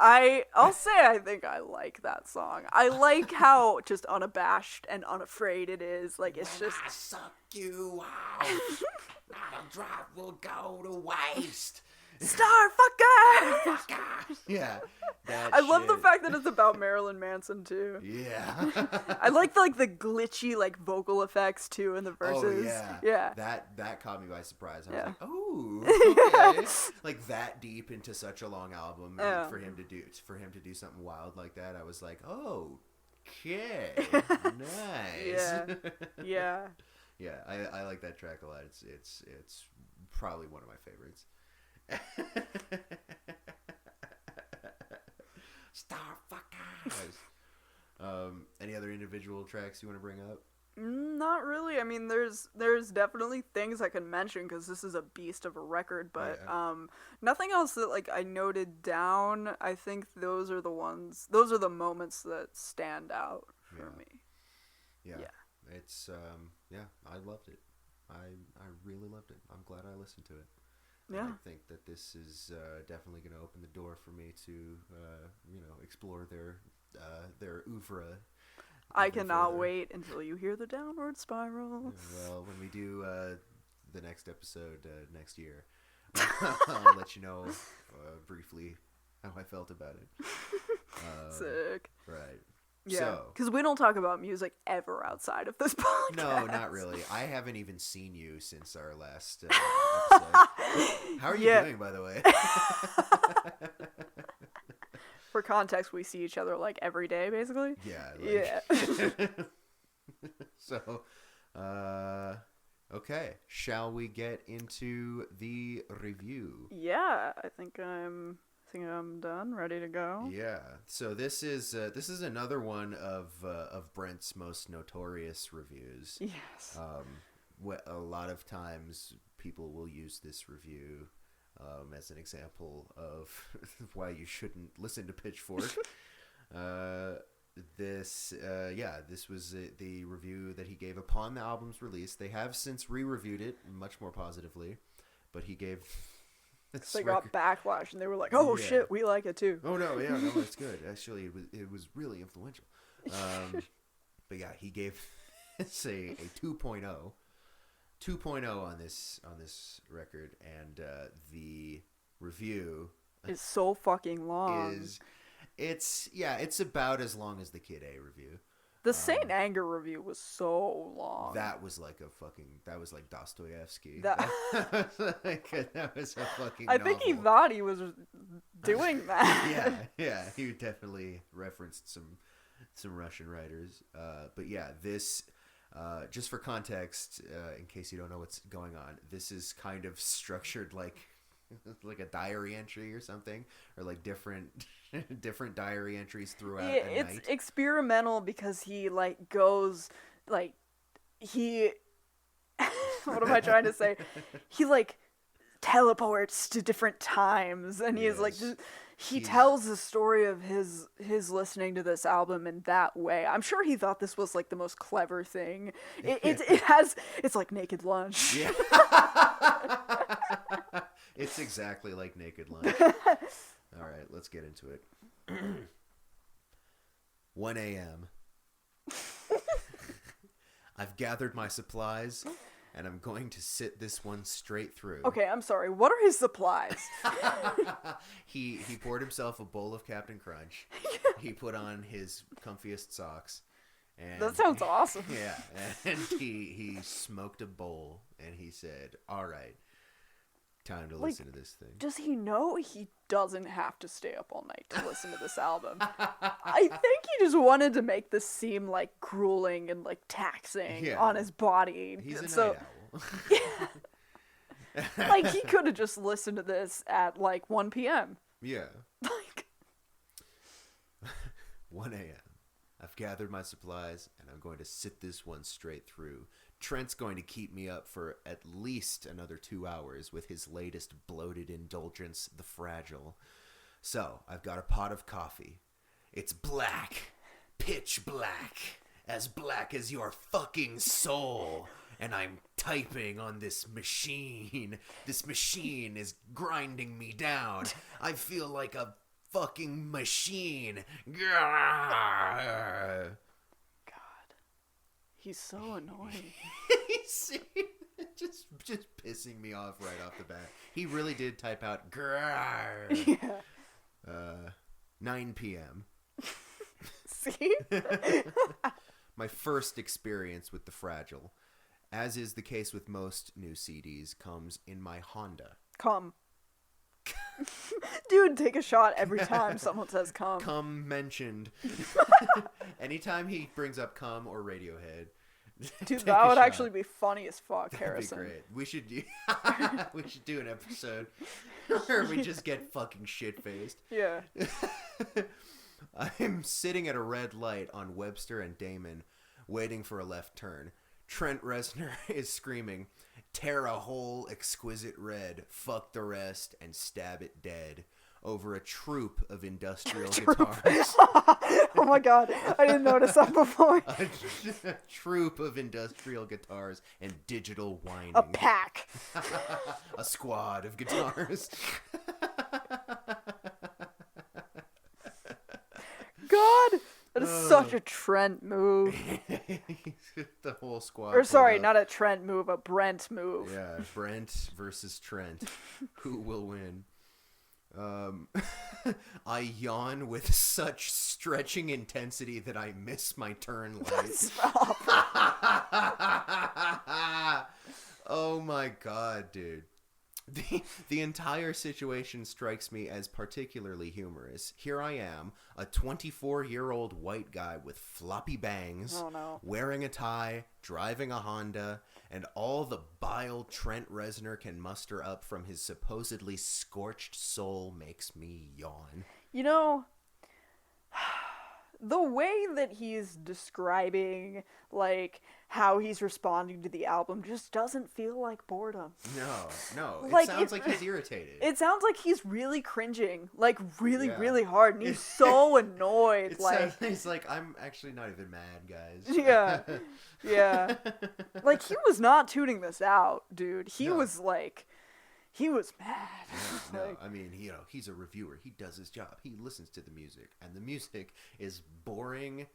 I'll say I think I like that song. I like how just unabashed and unafraid it is. Like, it's just... I suck you out, not a drop will go to waste. Starfucker! Yeah. I love the fact that it's about Marilyn Manson too. Yeah. I like the glitchy like vocal effects too in the verses. Oh yeah. That caught me by surprise. I was like, oh, okay. Like that deep into such a long album, and for him to do something wild like that, I was like, oh, okay, nice. Yeah. Yeah, I like that track a lot. It's probably one of my favorites. Starfuckers. Any other individual tracks you want to bring up? Not really. I mean, there's definitely things I can mention because this is a beast of a record, but nothing else that like I noted down. I think those are the moments that stand out for me. Yeah. It's I loved it. I really loved it. I'm glad I listened to it. Yeah. And I think that this is definitely going to open the door for me to, explore their oeuvre. I even cannot further. wait until you hear the downward spiral. Well, when we do the next episode next year, I'll let you know briefly how I felt about it. Sick. Right. Yeah, because we don't talk about music ever outside of this podcast. No, not really. I haven't even seen you since our last episode. How are you doing, by the way? For context, we see each other like every day, basically. Yeah. So, okay. Shall we get into the review? Yeah, I think I'm done, ready to go. Yeah. So this is another one of Brent's most notorious reviews. Yes. A lot of times people will use this review as an example of why you shouldn't listen to Pitchfork. This was the review that he gave upon the album's release. They have since re-reviewed it much more positively, but he gave. They got backlash, and they were like, "Oh shit, we like it too." Oh no, it's good. Actually, it was really influential. But yeah, he gave say a 2.0 on this record, and the review is so fucking long. It's about as long as the Kid A review. The Saint Anger review was so long. That was like Dostoevsky. That was a fucking I think he thought he was doing that. Yeah. He definitely referenced some Russian writers. But yeah, this, just for context, in case you don't know what's going on, this is kind of structured like a diary entry or something, or like different diary entries throughout a it's night. Experimental because he goes he what am I trying to say? He teleports to different times, and he's he tells the story of his listening to this album in that way. I'm sure he thought this was the most clever thing. It's like Naked Lunch. Yeah. It's exactly like Naked Lunch. All right, let's get into it. 1 a.m. I've gathered my supplies, and I'm going to sit this one straight through. Okay, I'm sorry. What are his supplies? He poured himself a bowl of Captain Crunch. He put on his comfiest socks. And that sounds awesome. Yeah, and he smoked a bowl, and he said, "All right, time to listen to this thing." Does he know he doesn't have to stay up all night to listen to this album? I think he just wanted to make this seem grueling and taxing on his body. He's a night owl. Yeah. He could have just listened to this at 1 p.m. Yeah. 1 a.m. I've gathered my supplies, and I'm going to sit this one straight through. Trent's going to keep me up for at least another 2 hours with his latest bloated indulgence, the Fragile. So, I've got a pot of coffee. It's black. Pitch black. As black as your fucking soul. And I'm typing on this machine. This machine is grinding me down. I feel like a fucking machine. God. He's so annoying. He's just pissing me off right off the bat. He really did type out Yeah. 9 p.m. See? My first experience with the Fragile, as is the case with most new CDs, comes in my Honda. Come. Dude, take a shot every time someone says come. Come mentioned. Anytime he brings up come or Radiohead. Dude, that would actually be funny as fuck, Harrison. That'd be great. We should do an episode where we just get fucking shit-faced. Yeah. I'm sitting at a red light on Webster and Damon, waiting for a left turn. Trent Reznor is screaming, "Tear a hole exquisite red, fuck the rest, and stab it dead." over a troupe of industrial guitars. Oh my god, I didn't notice that before. A troupe of industrial guitars and digital whining. A pack. A squad of guitars. God, that is such a Trent move. The whole squad. Or sorry, not a Trent move, a Brent move. Yeah, Brent versus Trent. Who will win? I yawn with such stretching intensity that I miss my turn light. Stop. Oh my god, dude. The entire situation strikes me as particularly humorous. Here I am, a 24-year-old white guy with floppy bangs, Oh no. wearing a tie, driving a Honda, and all the bile Trent Reznor can muster up from his supposedly scorched soul makes me yawn. You know, the way that he's describing, like, how he's responding to the album just doesn't feel like boredom. No. Like, it sounds like he's irritated. It sounds like he's really cringing, like, really, Yeah. really hard, and he's so annoyed, It like... sounds, he's like, I'm actually not even mad, guys. Yeah. Like, he was not tuning this out, dude. He No. was, like... He was mad. No, Like, I mean, he's a reviewer. He does his job. He listens to the music, and the music is boring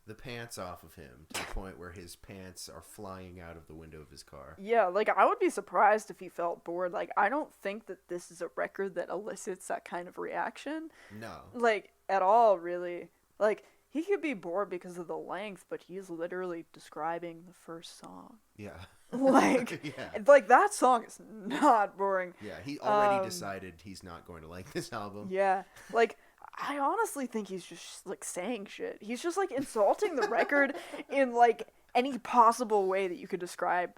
the pants off of him to the point where his pants are flying out of the window of his car. yeah, like, I would be surprised if he felt bored. Like, I don't think that this is a record that elicits that kind of reaction. No. Like, at all, really. Like, he could be bored because of the length, but he's literally describing the first song. Yeah. Like, Yeah. like, that song is not boring. Yeah, he already decided he's not going to like this album. Yeah, like, I honestly think he's just, like, saying shit. He's just, like, insulting the record in, like, any possible way that you could describe.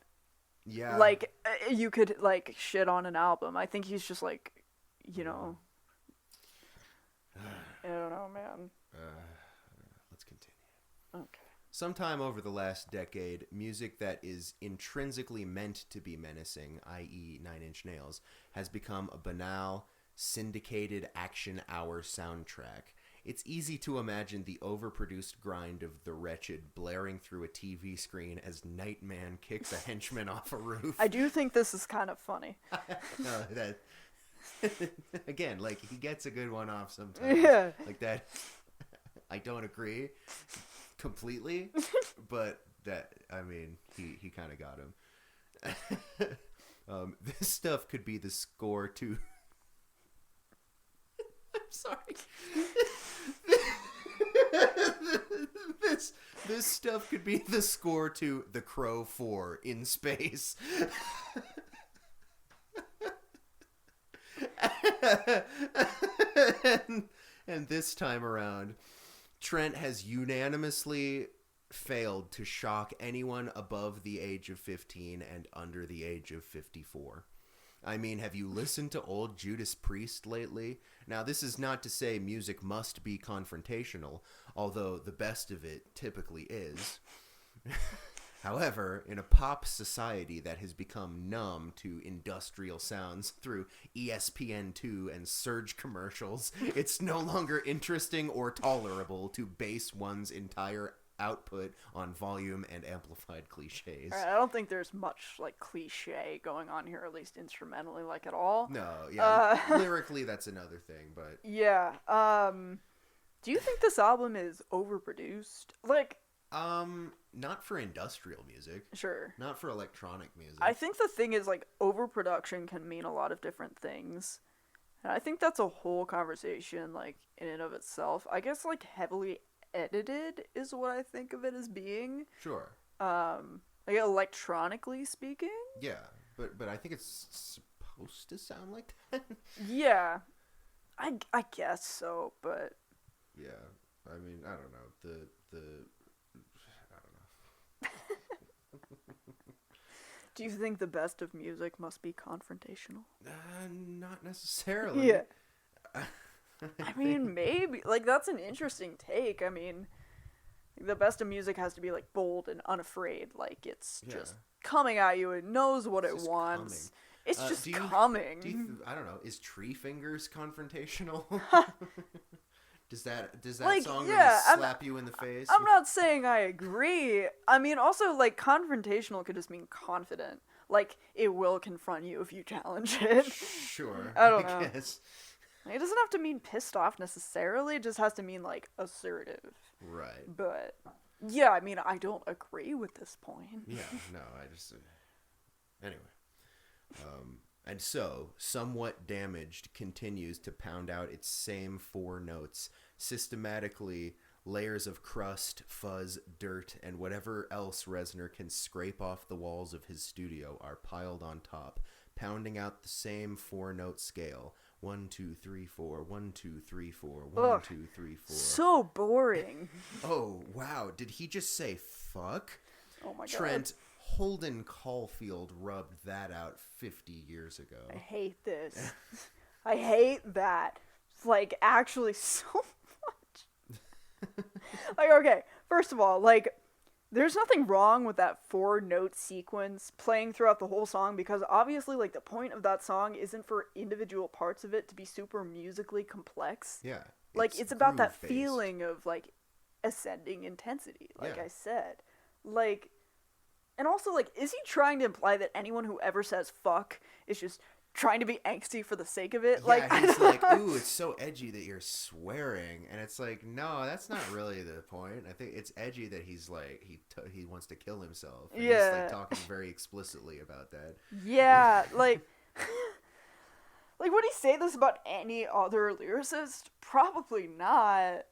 Yeah. Like, you could, like, shit on an album. I think he's just, like, you know. I don't know, man. Let's continue. Okay. Sometime over the last decade, music that is intrinsically meant to be menacing, i.e. Nine Inch Nails, has become a banal, syndicated action hour soundtrack. It's easy to imagine the overproduced grind of The Wretched blaring through a TV screen as Nightman kicks a henchman off a roof. I do think this is kind of funny. No, that again, like, he gets a good one off sometimes. Yeah. Like that. I don't agree completely, but that, I mean, he kind of got him. This stuff could be the score to... I'm sorry. This stuff could be the score to The Crow 4 in space. and this time around, Trent has unanimously failed to shock anyone above the age of 15 and under the age of 54. I mean, have you listened to old Judas Priest lately? Now, this is not to say music must be confrontational, although the best of it typically is. However, in a pop society that has become numb to industrial sounds through ESPN2 and Surge commercials, it's no longer interesting or tolerable to base one's entire output on volume and amplified cliches. Alright, I don't think there's much, like, cliche going on here, at least instrumentally, like, at all. No, yeah, lyrically that's another thing, but... Yeah, do you think this album is overproduced? Like... Not for industrial music. Sure. Not for electronic music. I think the thing is, like, overproduction can mean a lot of different things. And I think that's a whole conversation, like, in and of itself. I guess, like, heavily edited is what I think of it as being. Sure. Like, electronically speaking. Yeah, but I think it's supposed to sound like that. Yeah. I guess so, but... Yeah. I mean, I don't know. I don't know. Do you think the best of music must be confrontational? Not necessarily. Yeah. I mean, maybe. Like, that's an interesting take. I mean, the best of music has to be, like, bold and unafraid. Like, it's just coming at you. It knows what it wants. It's just coming. I don't know. Is Tree Fingers confrontational? Does that like, song yeah, really slap you in the face? I'm not saying I agree. I mean, also, like, confrontational could just mean confident. Like, it will confront you if you challenge it. Sure. I don't know. Guess. It doesn't have to mean pissed off necessarily. It just has to mean, like, assertive. Right. But, yeah, I mean, I don't agree with this point. Yeah, no, I just... Anyway. And so, Somewhat Damaged continues to pound out its same 4 notes, systematically. Layers of crust, fuzz, dirt, and whatever else Reznor can scrape off the walls of his studio are piled on top, pounding out the same 4-note scale. 1, 2, 3, 4, 1, 2, 3, 4, 1, 2, 3, 4. So boring. Oh, wow. Did he just say fuck? Oh my god. Trent, Holden Caulfield rubbed that out 50 years ago. I hate this. I hate that. It's like, actually so much. Like, okay, first of all, like, there's nothing wrong with that 4-note sequence playing throughout the whole song, because obviously, like, the point of that song isn't for individual parts of it to be super musically complex. Yeah. Like, it's about that groove-based. feeling of, like, ascending intensity, like Yeah. I said. Like, and also, like, is he trying to imply that anyone who ever says fuck is just trying to be angsty for the sake of it? Yeah, Like, he's like, ooh, it's so edgy that you're swearing. And it's like, no, that's not really the point. I think it's edgy that he's like, he wants to kill himself. And Yeah. he's like talking very explicitly about that. yeah, like, like, would he say this about any other lyricist? Probably not.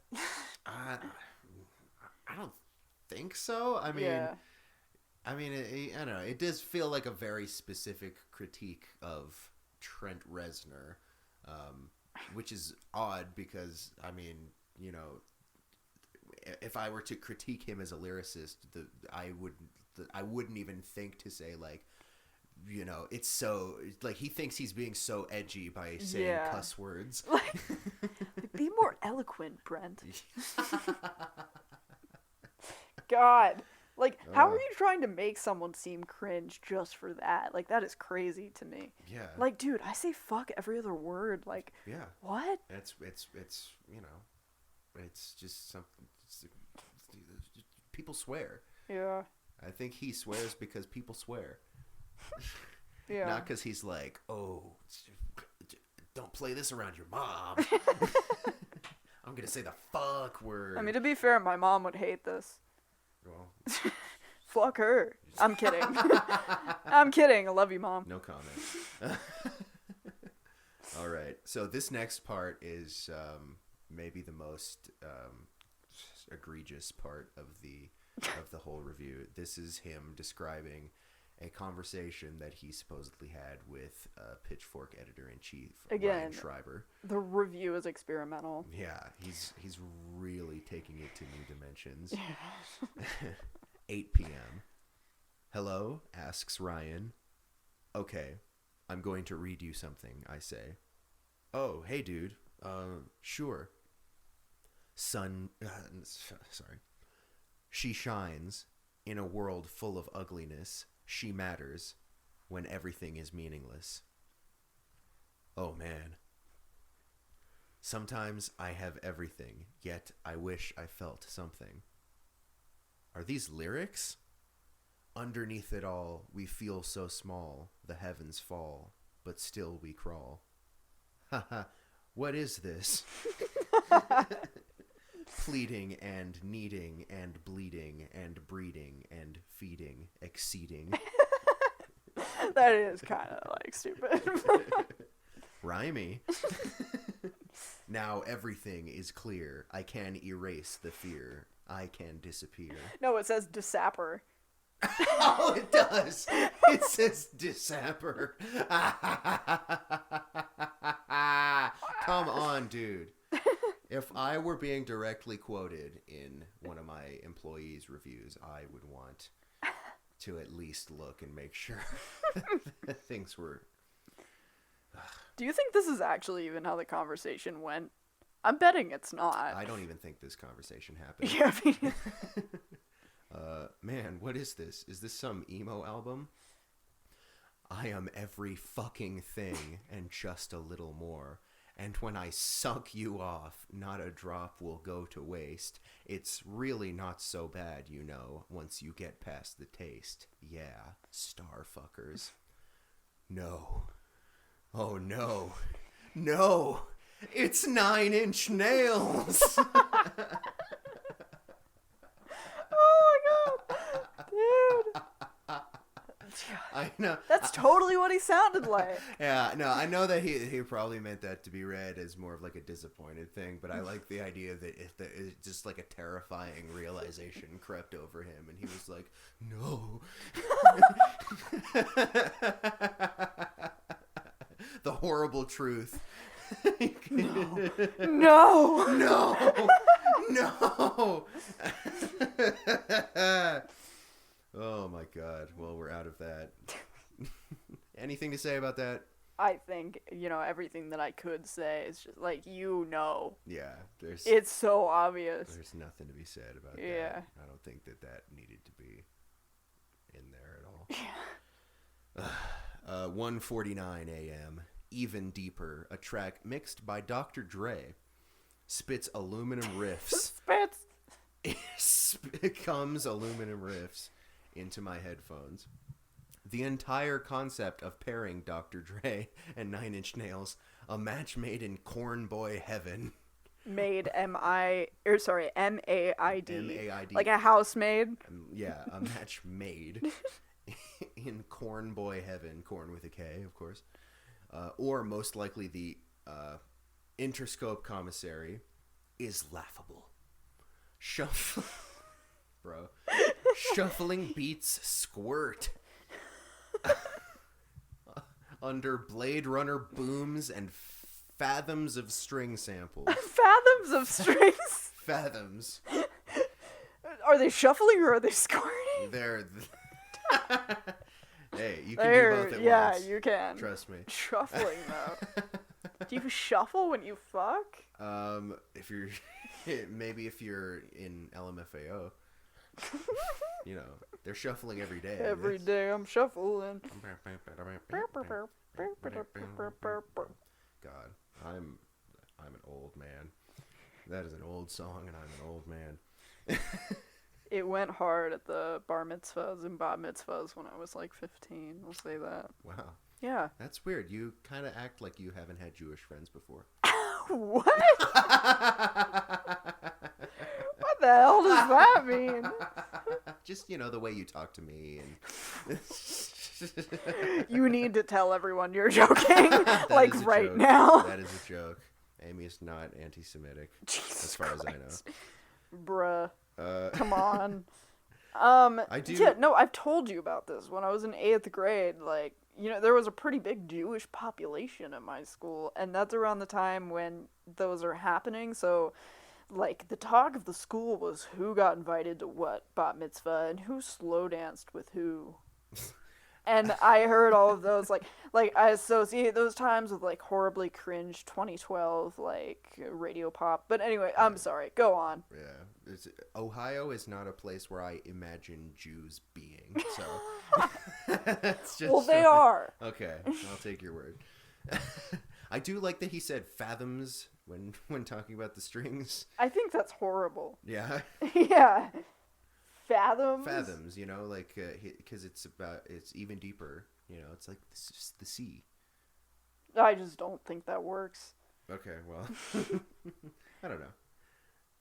I don't think so. I mean, Yeah. I don't know. It does feel like a very specific critique of Trent Reznor, which is odd because, I mean, you know, if I were to critique him as a lyricist, I wouldn't even think to say, like, you know, it's so, like, he thinks he's being so edgy by saying cuss words. Like, be more eloquent, Brent. God. Like, how are you trying to make someone seem cringe just for that? Like, that is crazy to me. Yeah. Like, dude, I say fuck every other word. Like, yeah. what? It's you know, it's just something. People swear. Yeah. I think he swears because people swear. Yeah. Not because he's like, oh, don't play this around your mom. I'm gonna say the fuck word. I mean, to be fair, my mom would hate this. Well, fuck her. I'm kidding. I'm kidding. I love you, Mom. no comment. All right. So this next part is maybe the most egregious part of the whole review. This is him describing a conversation that he supposedly had with Pitchfork editor-in-chief Ryan Schreiber. The review is experimental. Yeah, he's really taking it to new dimensions. 8 p.m. Hello, asks Ryan. Okay, I'm going to read you something, I say. Oh, hey, dude. Sure. Sorry. She shines in a world full of ugliness. She matters when everything is meaningless. Oh, man. Sometimes I have everything, yet I wish I felt something. Are these lyrics? Underneath it all, we feel so small, the heavens fall, but still we crawl. Haha, what is this? Pleading and needing and bleeding and breeding and feeding, exceeding. That is kind of like stupid. Rhymey. Now everything is clear. I can erase the fear. I can disappear. No, it says Desapper. Oh, it does. It says December. Come on, dude. If I were being directly quoted in one of my employees' reviews, I would want to at least look and make sure that things were... Do you think this is actually even how the conversation went? I'm betting it's not. I don't even think this conversation happened. Yeah, I mean... Man, what is this? Is this some emo album? I am every fucking thing and just a little more. And when I suck you off, not a drop will go to waste. It's really not so bad, you know, once you get past the taste. Yeah, star fuckers. No. Oh no. No! It's 9 Inch Nails! Oh my god, dude. I know. That's totally what he sounded like. Yeah, no, I know that he probably meant that to be read as more of like a disappointed thing, but I like the idea that it's just like a terrifying realization crept over him, and he was like, no. The horrible truth. No. No. No. No. Oh my god. Well, we're out of that. Anything to say about that? I think, everything that I could say is just like, Yeah, it's so obvious. There's nothing to be said about that. Yeah. I don't think that needed to be in there at all. Yeah. 1:49 a.m. Even Deeper, a track mixed by Dr. Dre, spits aluminum riffs. Comes aluminum riffs into my headphones. The entire concept of pairing Dr. Dre and 9 Inch Nails, a match made in corn boy heaven. Made M-A-I-D. M-A-I-D. Like a housemaid. Yeah, a match made in corn boy heaven. Corn with a K, of course. Or most likely the Interscope commissary is laughable. Bro. Shuffling beats squirt. Under Blade Runner booms and fathoms of string samples. Fathoms of strings? Fathoms. Are they shuffling or are they squirting? They're... Hey, you can do both at once. Yeah, you can. Trust me. Shuffling, though. Do you shuffle when you fuck? If you're... Maybe if you're in LMFAO. They're shuffling every day. Every day I'm shuffling. God, I'm an old man. That is an old song, and I'm an old man. It went hard at the bar mitzvahs and bat mitzvahs when I was like 15. I'll say that. Wow. Yeah. That's weird. You kind of act like you haven't had Jewish friends before. What? What the hell does that mean? Just, the way you talk to me. And You need to tell everyone you're joking. Like right joke. now. That is a joke. Amy is not anti-Semitic. Jesus as far Christ. as I know. Bruh. Come on. I do. Yeah, no, I've told you about this. When I was in 8th grade, there was a pretty big Jewish population at my school, and that's around the time when those are happening, so, the talk of the school was who got invited to what bat mitzvah, and who slow danced with who. And I heard all of those, I associate those times with, horribly cringe 2012, radio pop. But anyway, I'm sorry. Go on. Yeah. Ohio is not a place where I imagine Jews being, so. It's just Well, they are. Okay, I'll take your word. I do like that he said fathoms when talking about the strings. I think that's horrible. Yeah. Yeah. Fathoms? Fathoms, because it's even deeper. It's like the sea. I just don't think that works. Okay, well, I don't know.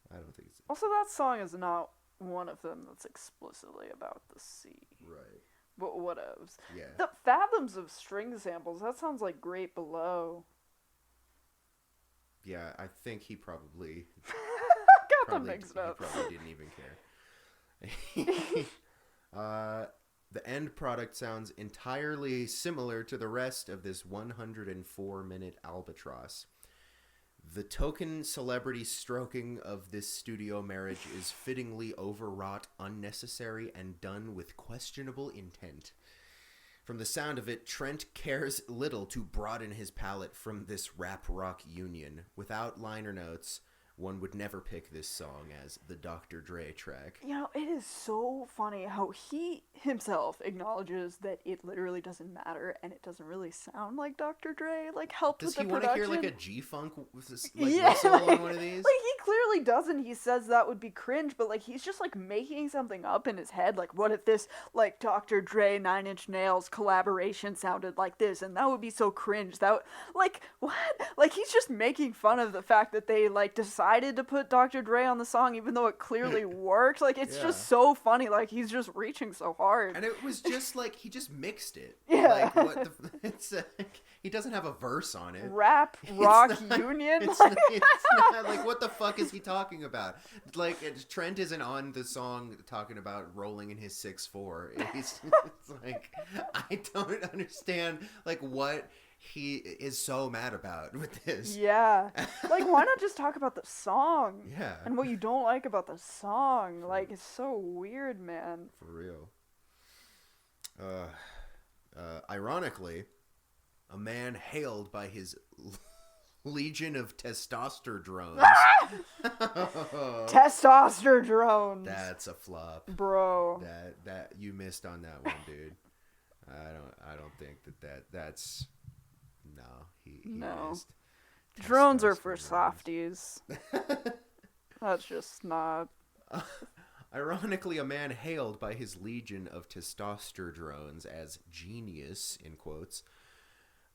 I don't think it's... Also, that song is not one of them that's explicitly about the sea. Right. But whatevs. Yeah. The fathoms of string samples, that sounds like Great Below. Yeah, I think he probably... Got them mixed up. He probably didn't even care. The end product sounds entirely similar to the rest of this 104-minute albatross. The token celebrity stroking of this studio marriage is fittingly overwrought, unnecessary, and done with questionable intent. From the sound of it, Trent cares little to broaden his palette from this rap rock union. Without liner notes, one would never pick this song as the Dr. Dre track. You know, it is so funny how he himself acknowledges that it literally doesn't matter and it doesn't really sound like Dr. Dre, like, helped Does with the he production. want to hear, like, a G-Funk, like, whistle on one of these? Like, he clearly doesn't. He says that would be cringe, but, like, he's just, like, making something up in his head. Like, what if this, like, Dr. Dre, 9 Inch Nails collaboration sounded like this, and that would be so cringe. Like, what? Like, he's just making fun of the fact that they, like, decided to put Dr. Dre on the song, even though it clearly worked. Like, it's just so funny. Like, he's just reaching so hard. And it was just, like, he just mixed it. Yeah. Like, what the... It's, he doesn't have a verse on it. Rap, rock, union? It's not, like, what the fuck is he talking about? Like, Trent isn't on the song talking about rolling in his 6'4". It's like, I don't understand, like, what he is so mad about with this. Yeah. Like, why not just talk about the song? Yeah. And what you don't like about the song. Like, it's so weird, man. For real. Ironically, a man hailed by his legion of testosterone. Testosterone. That's a flop. Bro. That you missed on that one, dude. I don't think that's no, he No. missed. Drones are for softies. That's just not. Ironically, a man hailed by his legion of testosterone as genius, in quotes,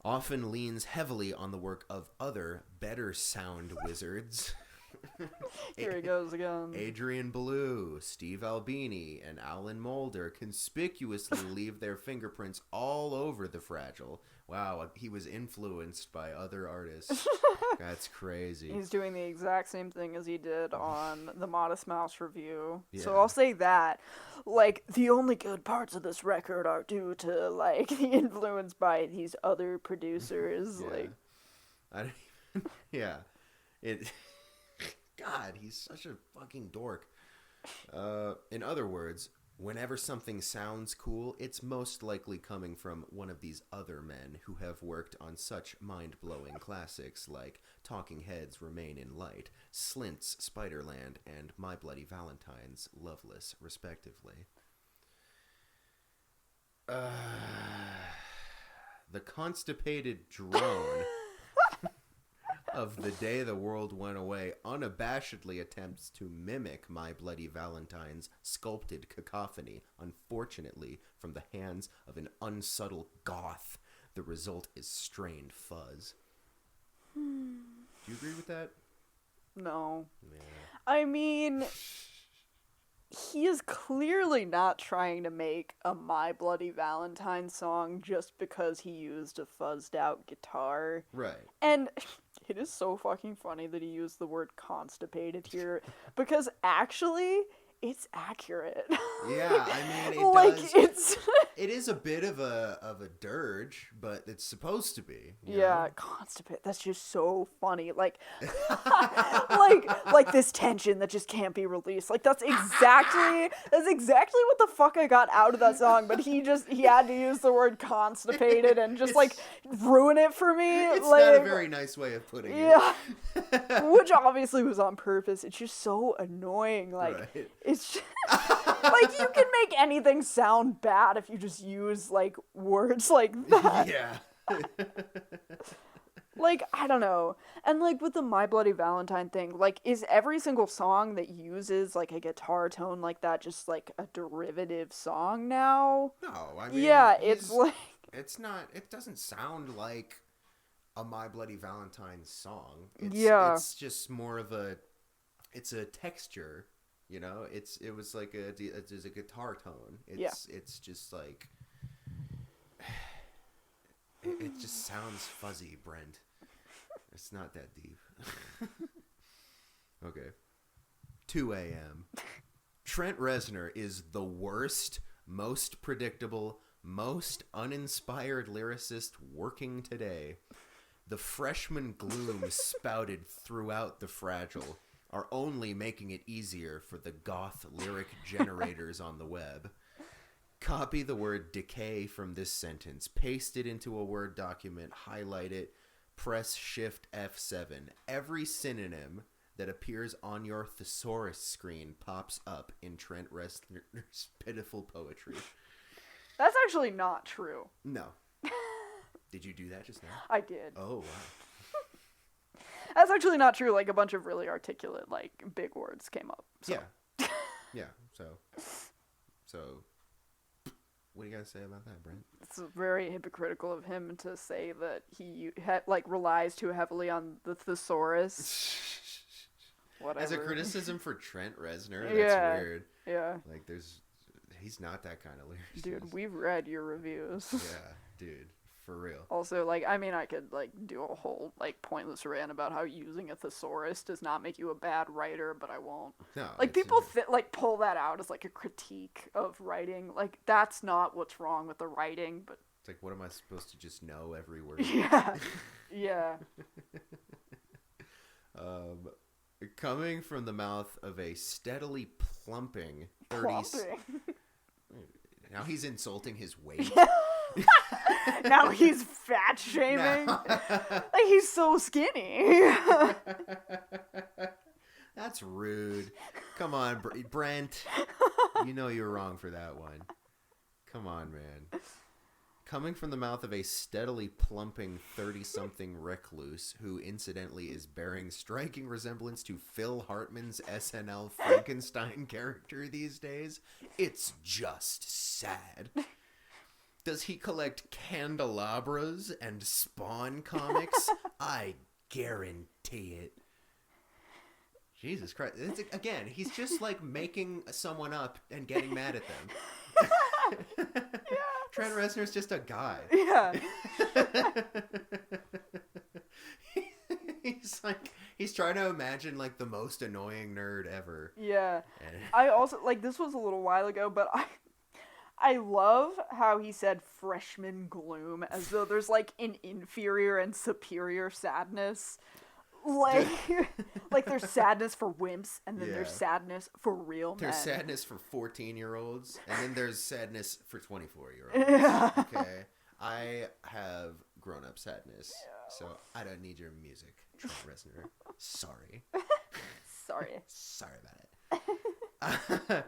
often leans heavily on the work of other, better sound wizards. Here he goes again. Adrian Belew, Steve Albini, and Alan Moulder conspicuously leave their fingerprints all over The Fragile. Wow, he was influenced by other artists. That's crazy. He's doing the exact same thing as he did on the Modest Mouse review. Yeah. So I'll say that. Like, the only good parts of this record are due to, like, the influence by these other producers. Yeah. Like, I don't even, yeah. God, he's such a fucking dork. In other words, whenever something sounds cool, it's most likely coming from one of these other men who have worked on such mind-blowing classics like Talking Heads' Remain in Light, Slint's Spiderland, and My Bloody Valentine's Loveless, respectively. The constipated drone of The Day the World Went Away unabashedly attempts to mimic My Bloody Valentine's sculpted cacophony, unfortunately from the hands of an unsubtle goth. The result is strained fuzz. Do you agree with that? no. Yeah. I mean, he is clearly not trying to make a My Bloody Valentine song just because he used a fuzzed out guitar. Right. And it is so fucking funny that he used the word constipated here because actually it's accurate. Yeah, I mean, it is a bit of a dirge, but it's supposed to be. You know? Constipate. That's just so funny. Like, like this tension that just can't be released. Like that's exactly what the fuck I got out of that song. But he had to use the word constipated and just like ruin it for me. It's like, not a very nice way of putting it. Yeah, which obviously was on purpose. It's just so annoying. Like. Right. It's just, like you can make anything sound bad if you just use like words like that. Yeah. Like I don't know. And like with the My Bloody Valentine thing, like is every single song that uses like a guitar tone like that just like a derivative song now? No, I mean it's like it's not. It doesn't sound like a My Bloody Valentine song. It's just more of a. It's a texture. You know, it was like it's a guitar tone. It's just like it just sounds fuzzy, Brent. It's not that deep. Okay. 2 a.m. Trent Reznor is the worst, most predictable, most uninspired lyricist working today. The freshman gloom spouted throughout The Fragile are only making it easier for the goth lyric generators on the web. Copy the word decay from this sentence, paste it into a Word document, highlight it, press Shift F7. Every synonym that appears on your thesaurus screen pops up in Trent Reznor's pitiful poetry. That's actually not true. No. Did you do that just now? I did. Oh, wow. That's actually not true. Like, a bunch of really articulate, like, big words came up. So. Yeah. Yeah, so, what do you gotta say about that, Brent? It's very hypocritical of him to say that he, relies too heavily on the thesaurus. Whatever. As a criticism for Trent Reznor, that's weird. Yeah. Like, he's not that kind of lyricist. Dude, we've read your reviews. Yeah, dude. For real. Also, like, I mean, I could, like, do a whole, like, pointless rant about how using a thesaurus does not make you a bad writer, but I won't. No. Like, people, pull that out as, like, a critique of writing. Like, that's not what's wrong with the writing, but... It's like, what am I supposed to just know every word? Yeah. Yeah. Coming from the mouth of a steadily plumping 30... Plumping. Now he's insulting his weight. Now he's fat shaming. Like, he's so skinny. That's rude. Come on, Brent. You know you were wrong for that one. Come on, man. Coming from the mouth of a steadily plumping 30-something recluse who, incidentally, is bearing striking resemblance to Phil Hartman's SNL Frankenstein character these days, it's just sad. Does he collect candelabras and Spawn comics? I guarantee it. Jesus Christ. Again, he's just like making someone up and getting mad at them. Yeah. Trent Reznor's just a guy. Yeah. He's trying to imagine like the most annoying nerd ever. Yeah. I also, like, this was a little while ago, but I love how he said freshman gloom as though there's like an inferior and superior sadness. Like, like there's sadness for wimps, and then there's sadness for real men. There's sadness for 14-year-olds, and then there's sadness for 24-year-olds. Yeah. Okay, I have grown-up sadness, so I don't need your music, Trent Reznor. Sorry. Sorry about it.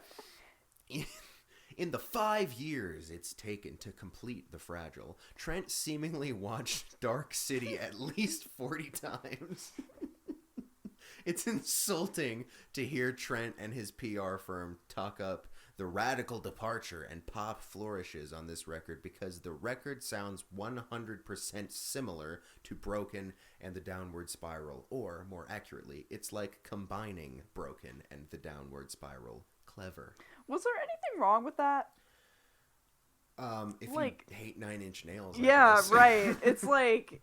In the 5 years it's taken to complete The Fragile, Trent seemingly watched Dark City at least 40 times. It's insulting to hear Trent and his PR firm talk up the radical departure and pop flourishes on this record because the record sounds 100% similar to Broken and The Downward Spiral, or more accurately, it's like combining Broken and The Downward Spiral. Clever. Was there anything wrong with that? If like, you hate 9 Inch Nails, yeah, right. It's like,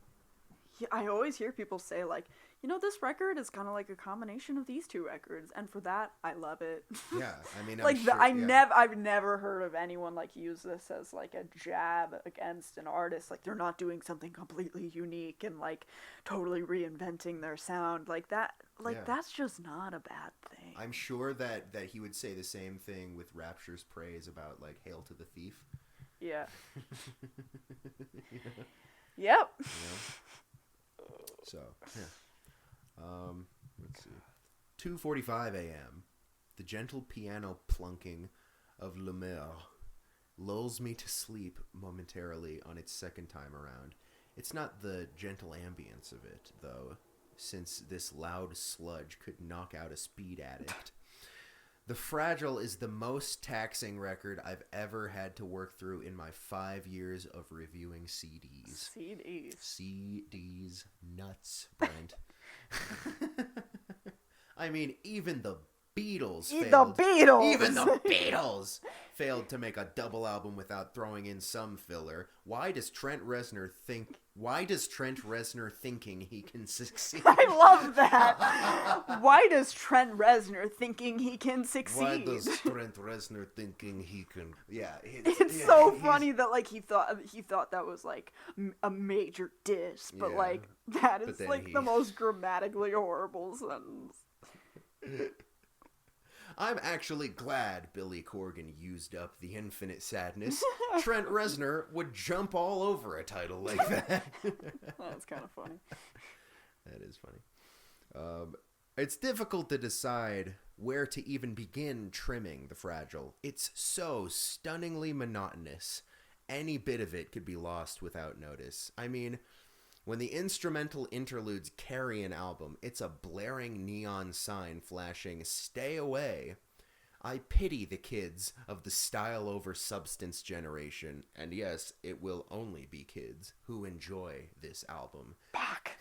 I always hear people say, like, you know, this record is kind of like a combination of these two records, and for that, I love it. Yeah, I mean, like, sure, I've never heard of anyone like use this as like a jab against an artist. Like, they're not doing something completely unique and like totally reinventing their sound like that. Like, that's just not a bad thing. I'm sure that he would say the same thing with Rapture's praise about like "Hail to the Thief." Yeah. You know? Yep. You know? So, yeah. Let's see. 2:45 a.m. The gentle piano plunking of Le Maire lulls me to sleep momentarily on its second time around. It's not the gentle ambience of it, though, since this loud sludge could knock out a speed addict. The Fragile is the most taxing record I've ever had to work through in my 5 years of reviewing CDs. CDs. Nuts, Brent. I mean, even the Beatles failed. Even the Beatles failed to make a double album without throwing in some filler. Why does Trent Reznor thinking he can succeed? I love that. Why does Trent Reznor thinking he can succeed? Why does Trent Reznor thinking he can? Yeah, it's so funny that like he thought that was like a major diss, but like that is like the most grammatically horrible sentence. I'm actually glad Billy Corgan used up the infinite sadness. Trent Reznor would jump all over a title like that. That's kind of funny. That is funny. It's difficult to decide where to even begin trimming the Fragile. It's so stunningly monotonous. Any bit of it could be lost without notice. I mean, when the instrumental interludes carry an album, it's a blaring neon sign flashing, "Stay away." I pity the kids of the style over substance generation, and yes, it will only be kids who enjoy this album. Fuck.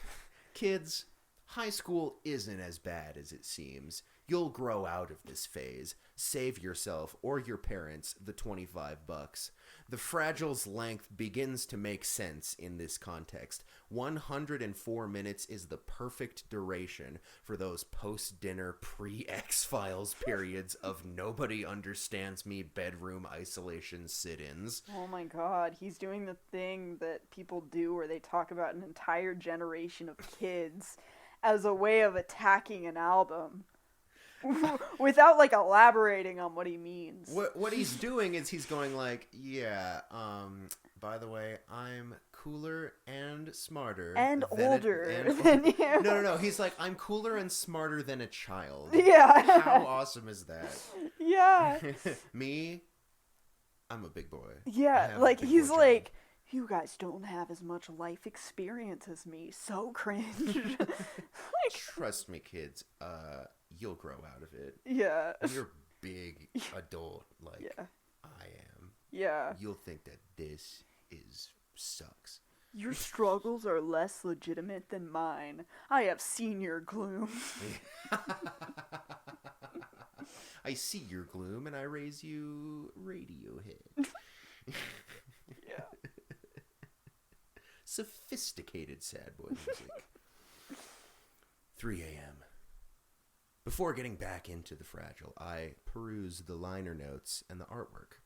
Kids, high school isn't as bad as it seems. You'll grow out of this phase. Save yourself or your parents the $25. The Fragile's length begins to make sense in this context. 104 minutes is the perfect duration for those post-dinner pre-X-Files periods of nobody understands me bedroom isolation sit-ins. Oh my god, he's doing the thing that people do where they talk about an entire generation of kids as a way of attacking an album. Without, like, elaborating on what he means. What he's doing is he's going like, yeah, by the way, I'm cooler and smarter. And older than you. No. He's like, I'm cooler and smarter than a child. Yeah. How awesome is that? Yeah. Me, I'm a big boy. Yeah, like, he's like, you guys don't have as much life experience as me. So cringe. Like, trust me, kids. You'll grow out of it. Yeah. You're big adult like I am. Yeah. You'll think that this sucks. Your struggles are less legitimate than mine. I have seen your gloom. I see your gloom and I raise you Radiohead. Yeah. Sophisticated sad boy music. 3 a.m. Before getting back into the Fragile, I perused the liner notes and the artwork.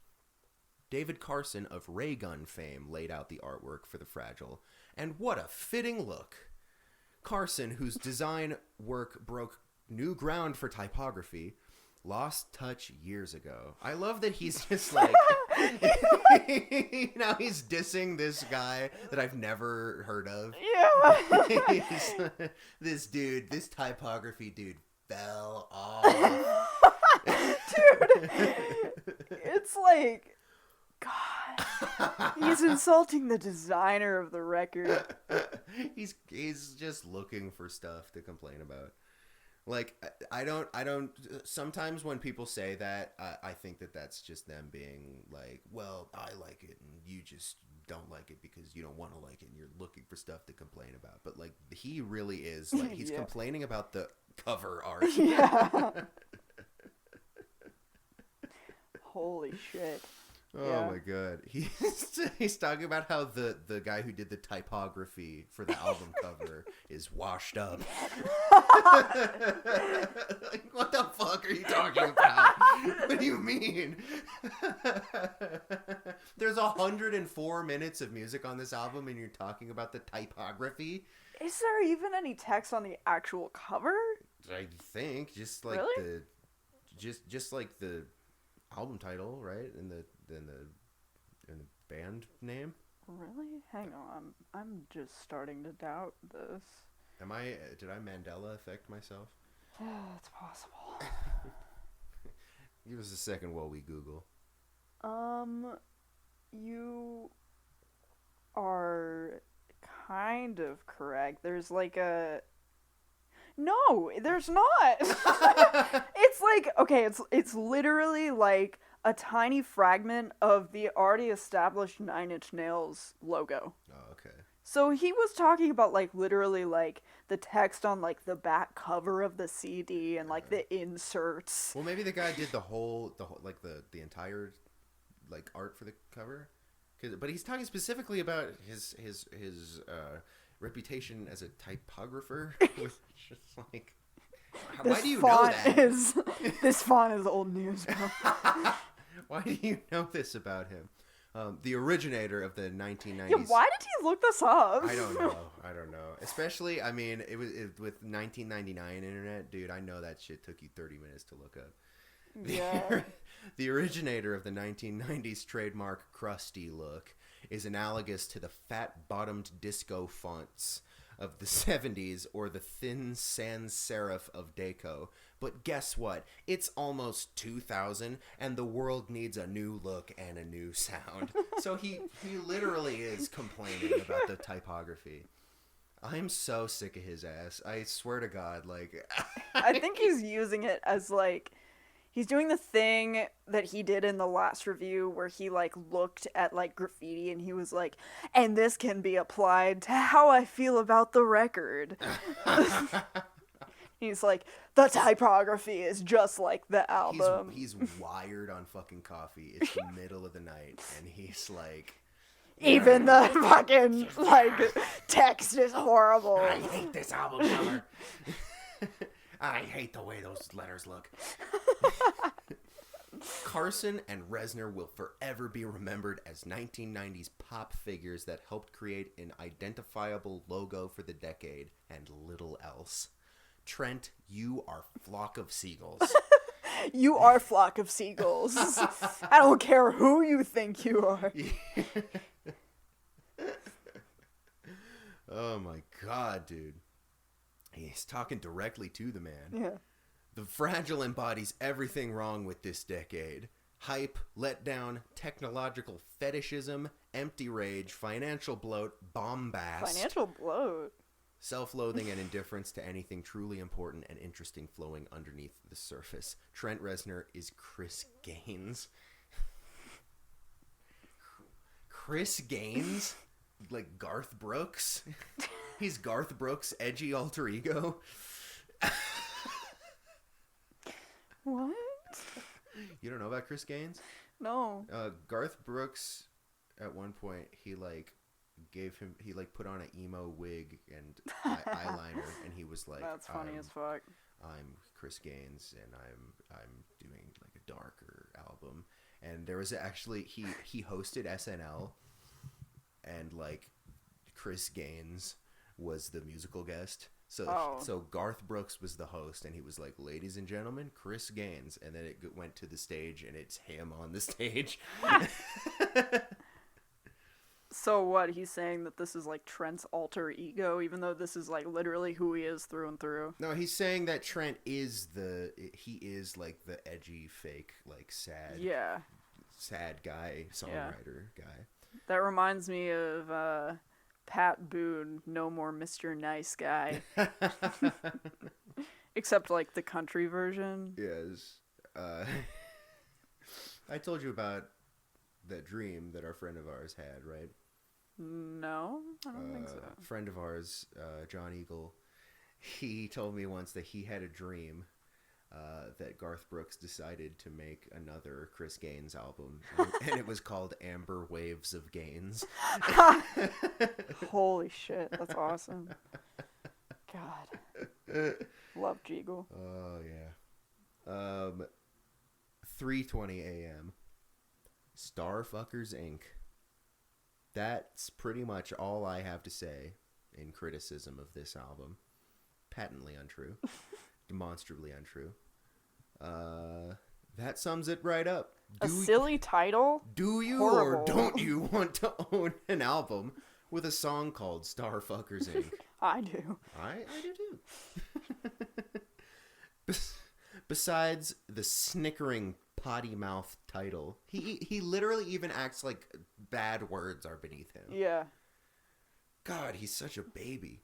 David Carson of Ray Gun fame laid out the artwork for the Fragile, and what a fitting look! Carson, whose design work broke new ground for typography, lost touch years ago. I love that he's just like, now he's dissing this guy that I've never heard of. Yeah. This typography dude fell off. Dude, it's like, God, he's insulting the designer of the record. He's just looking for stuff to complain about. Like, I don't, sometimes when people say that, I think that that's just them being like, well, I like it and you just don't like it because you don't want to like it and you're looking for stuff to complain about. But, like, he really is, like, he's complaining about the cover art. Yeah. Holy shit. Oh my god. He's talking about how the guy who did the typography for the album cover is washed up. Like, what the fuck are you talking about? What do you mean? There's 104 minutes of music on this album and you're talking about the typography? Is there even any text on the actual cover? I think just like really? just like the album title, right? And the band name. Really? Hang on. I'm just starting to doubt this. Did I Mandela affect myself? It's possible. Give us a second while we Google. You are kind of correct. There's like a... No, there's not. It's like, okay, it's literally like a tiny fragment of the already established Nine Inch Nails logo. Oh, okay. So he was talking about, like, literally, like, the text on, like, the back cover of the CD and, like, the inserts. Well, maybe the guy did the whole like the entire, like, art for the cover. But he's talking specifically about his reputation as a typographer. Which is like, why do you know that? This font is old news, bro. Why do you know this about him? The originator of the 1990s. Yeah, why did he look this up? I don't know. Especially, I mean, with 1999 internet, dude, I know that shit took you 30 minutes to look up. Yeah. The originator of the 1990s trademark crusty look is analogous to the fat-bottomed disco fonts of the 70s or the thin sans serif of Deco. But guess what? It's almost 2000 and the world needs a new look and a new sound. So he literally is complaining about the typography. I'm so sick of his ass. I swear to God, like... I think he's using it as, like... He's doing the thing that he did in the last review where he, like, looked at, like, graffiti and he was like, and this can be applied to how I feel about the record. He's like, the typography is just like the album. He's wired on fucking coffee. It's the middle of the night and he's like... Even the fucking, like, text is horrible. I hate this album cover. I hate the way those letters look. Carson and Reznor will forever be remembered as 1990s pop figures that helped create an identifiable logo for the decade and little else. Trent, you are flock of seagulls. You are flock of seagulls. I don't care who you think you are. Oh my God, dude. He's talking directly to the man. Yeah. The Fragile embodies everything wrong with this decade. Hype, letdown, technological fetishism, empty rage, financial bloat, bombast. Financial bloat. Self-loathing and indifference to anything truly important and interesting flowing underneath the surface. Trent Reznor is Chris Gaines. Chris Gaines? Like Garth Brooks? He's Garth Brooks' edgy alter ego. What? You don't know about Chris Gaines? No. Garth Brooks, at one point, he put on an emo wig and eyeliner, and he was like, That's funny as fuck. I'm Chris Gaines, and I'm doing like a darker album. And there was actually he hosted SNL, and like Chris Gaines was the musical guest. So Garth Brooks was the host, and he was like, "Ladies and gentlemen, Chris Gaines," and then it went to the stage, and it's him on the stage. So what? He's saying that this is like Trent's alter ego, even though this is like literally who he is through and through. No, he's saying that Trent is like the edgy, fake, like sad guy, songwriter guy. That reminds me of Pat Boone, No More Mr. Nice Guy. Except like the country version. Yes. I told you about that dream that our friend of ours had, right? No, I don't think so. A friend of ours, John Eagle, he told me once that he had a dream that Garth Brooks decided to make another Chris Gaines album, and it was called Amber Waves of Gaines. Holy shit, that's awesome. God. Love Jeagle. Oh, yeah. 3:20 a.m. Starfuckers Inc. That's pretty much all I have to say in criticism of this album. Patently untrue. Demonstrably untrue. That sums it right up. Silly title? Do you Horrible. or don't you want to own an album with a song called Starfuckers Inc.? I do. I do too. Besides the snickering potty mouth title, he literally even acts like bad words are beneath him. Yeah. God, he's such a baby.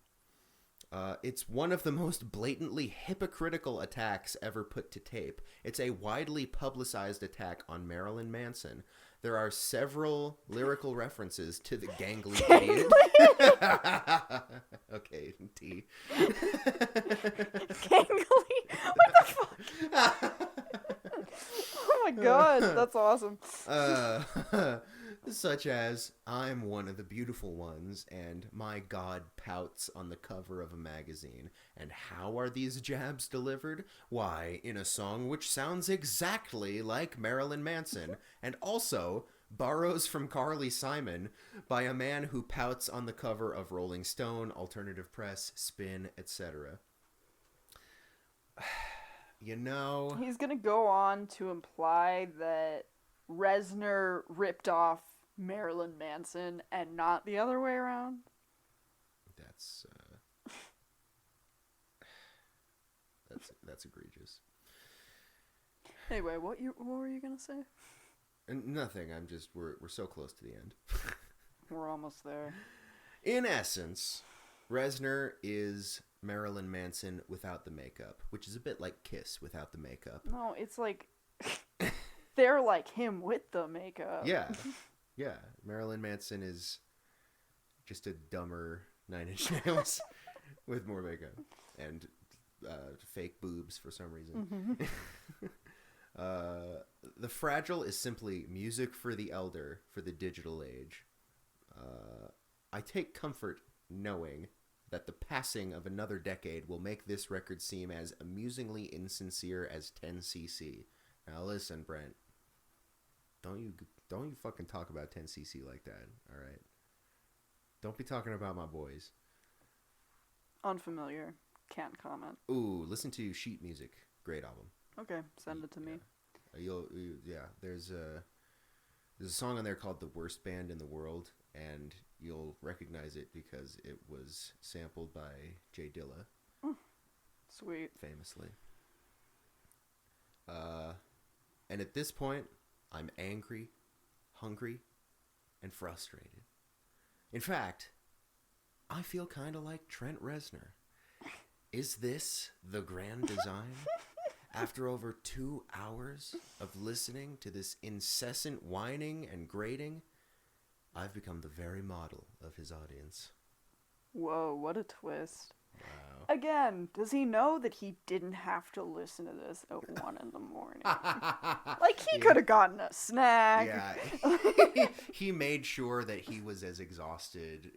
It's one of the most blatantly hypocritical attacks ever put to tape. It's a widely publicized attack on Marilyn Manson. There are several lyrical references to the gangly idiot. Okay, T. Gangly? What the fuck? Oh my god, that's awesome. Such as, I'm one of the beautiful ones, and my god pouts on the cover of a magazine. And how are these jabs delivered? Why, in a song which sounds exactly like Marilyn Manson, and also borrows from Carly Simon by a man who pouts on the cover of Rolling Stone, Alternative Press, Spin, etc. You know... He's gonna go on to imply that Reznor ripped off Marilyn Manson and not the other way around. That's that's egregious. Anyway, what were you gonna say? Nothing. We're so close to the end. We're almost there. In essence, Reznor is Marilyn Manson without the makeup, which is a bit like Kiss without the makeup. No, it's like they're like him with the makeup. Yeah. Yeah. Marilyn Manson is just a dumber Nine Inch Nails with more makeup and fake boobs for some reason. The Fragile is simply music for the elder for the digital age. I take comfort knowing that the passing of another decade will make this record seem as amusingly insincere as 10cc. Now listen, Brent. Don't you fucking talk about 10cc like that, all right? Don't be talking about my boys. Unfamiliar. Can't comment. Ooh, listen to Sheet Music. Great album. Okay, send it to me. There's a song on there called "The Worst Band in the World," and you'll recognize it because it was sampled by Jay Dilla. Sweet. Famously. And at this point, I'm angry, hungry, and frustrated. In fact, I feel kind of like Trent Reznor. Is this the grand design? After over 2 hours of listening to this incessant whining and grating, I've become the very model of his audience. Whoa, what a twist. Wow. Again, does he know that he didn't have to listen to this at 1 in the morning? Like, he could have gotten a snack. Yeah. He made sure that he was as exhausted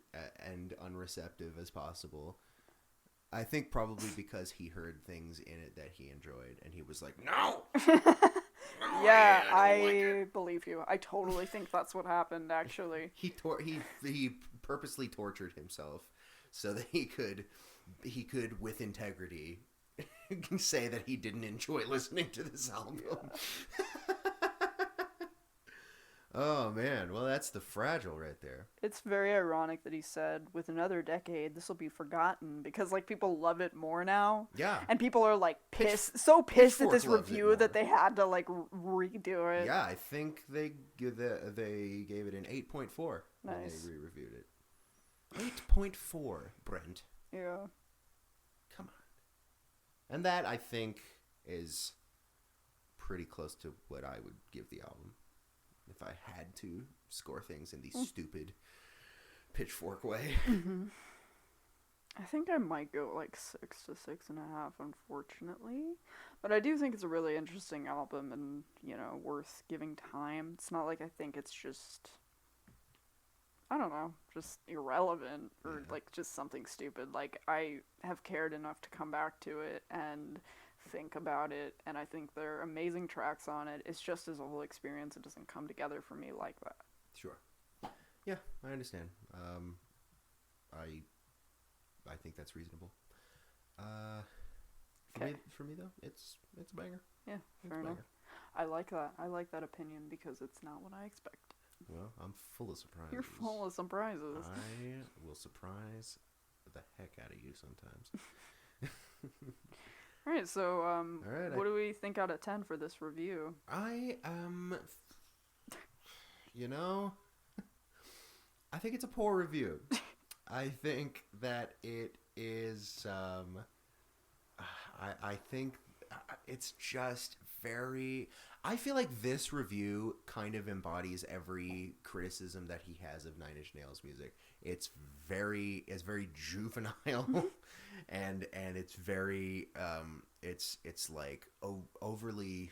and unreceptive as possible. I think probably because he heard things in it that he enjoyed, and he was like, no! Yeah, I I believe you. I totally think that's what happened, actually. He purposely tortured himself so that he could, with integrity, say that he didn't enjoy listening to this album. Yeah. Oh, man. Well, that's The Fragile right there. It's very ironic that he said, with another decade, this will be forgotten, because, like, people love it more now. Yeah. And people are, like, pissed at this loves review that they had to, like, redo it. Yeah, I think they gave it an 8.4 when Nice. they re-reviewed it. 8.4, Brent. Yeah. Come on. And that, I think, is pretty close to what I would give the album if I had to score things in the stupid pitchfork way. Mm-hmm. I think I might go like 6 to 6.5, unfortunately. But I do think it's a really interesting album and, you know, worth giving time. It's not like I think it's just, I don't know, just irrelevant or like just something stupid. Like, I have cared enough to come back to it and think about it, and I think there are amazing tracks on it. It's just as a whole experience, it doesn't come together for me like that. Sure. Yeah, I understand. I think that's reasonable. For me though, it's a banger. Yeah, fair enough. I like that. I like that opinion because it's not what I expect. Well, I'm full of surprises. You're full of surprises. I will surprise the heck out of you sometimes. Alright, so, Alright, what do we think out of 10 for this review? I think it's a poor review. I think that it is, I think it's just very, I feel like this review kind of embodies every criticism that he has of Nine Inch Nails music. It's very juvenile and it's very, it's like overly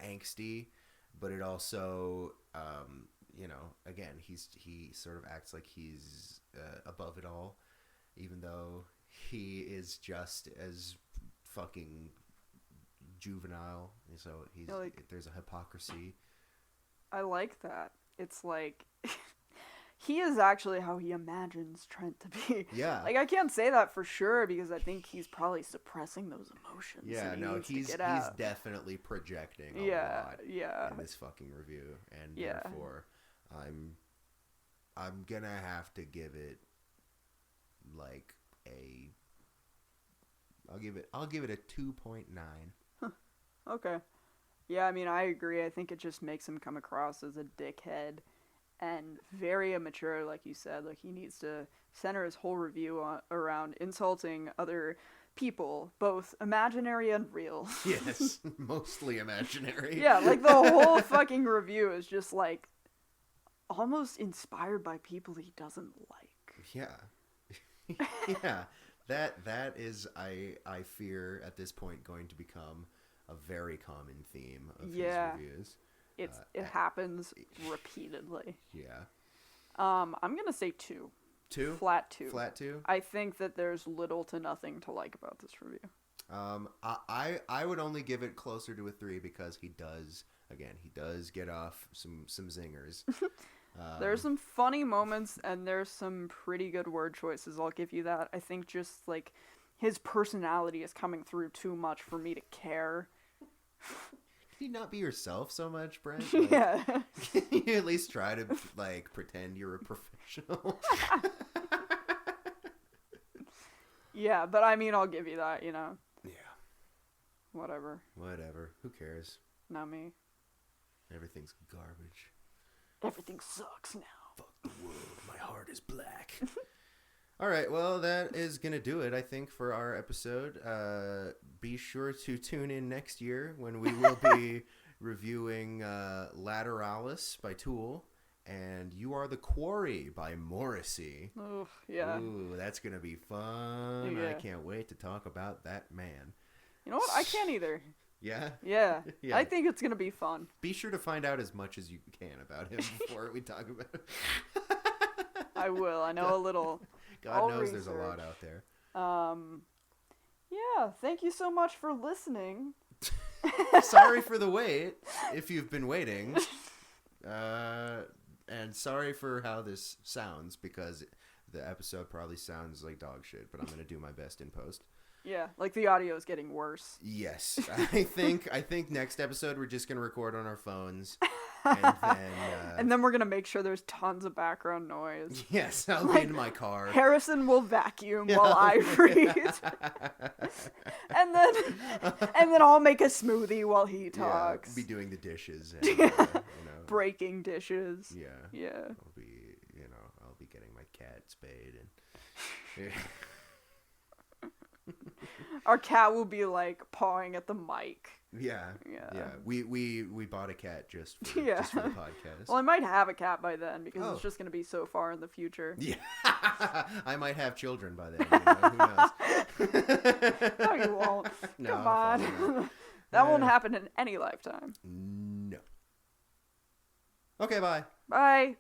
angsty, but it also, again, he sort of acts like he's above it all, even though he is just as fucking juvenile. So there's a hypocrisy. I like that. It's like he is actually how he imagines Trent to be. Yeah. Like, I can't say that for sure because I think he's probably suppressing those emotions. Yeah, no, he's definitely projecting a lot in this fucking review, and therefore I'm gonna have to give it like I'll give it a 2.9. Okay. Yeah, I mean, I agree. I think it just makes him come across as a dickhead and very immature, like you said. Like, he needs to center his whole review around insulting other people, both imaginary and real. Yes, mostly imaginary. Yeah, like, the whole fucking review is just, like, almost inspired by people he doesn't like. Yeah. Yeah. That is, I fear, at this point, going to become a very common theme of his reviews. It happens repeatedly. Yeah. I'm gonna say 2. 2? Flat 2. Flat 2? I think that there's little to nothing to like about this review. I would only give it closer to a 3 because he does get off some zingers. There's some funny moments and there's some pretty good word choices. I'll give you that. I think just like his personality is coming through too much for me to care. Can you not be yourself so much, Brent? Like, yeah. Can you at least try to like pretend you're a professional? Yeah, but I mean, I'll give you that, you know. Yeah. Whatever. Who cares? Not me. Everything's garbage. Everything sucks now. Fuck the world. My heart is black. All right. Well, that is going to do it, I think, for our episode. Be sure to tune in next year when we will be reviewing Lateralis by Tool and You Are the Quarry by Morrissey. Oh, yeah. Ooh, that's going to be fun. Yeah. I can't wait to talk about that man. You know what? I can't either. Yeah? Yeah. Yeah. I think it's going to be fun. Be sure to find out as much as you can about him before we talk about it. I will. I know a little. God knows there's a lot out there. Yeah, thank you so much for listening. Sorry for the wait, if you've been waiting. And sorry for how this sounds, because the episode probably sounds like dog shit, but I'm going to do my best in post. Yeah, like the audio is getting worse. Yes. I think next episode we're just going to record on our phones. And then we're going to make sure there's tons of background noise. Yes, I'll be in my car. Harrison will vacuum while I read. and then I'll make a smoothie while he talks. Yeah, be doing the dishes and breaking dishes. Yeah. Yeah. I'll be getting my cat spayed and Our cat will be like pawing at the mic. Yeah. We bought a cat just for the podcast. Well, I might have a cat by then because it's just going to be so far in the future. Yeah. I might have children by then. Who knows? No, you won't. No, come on. That won't happen in any lifetime. No. Okay, bye. Bye.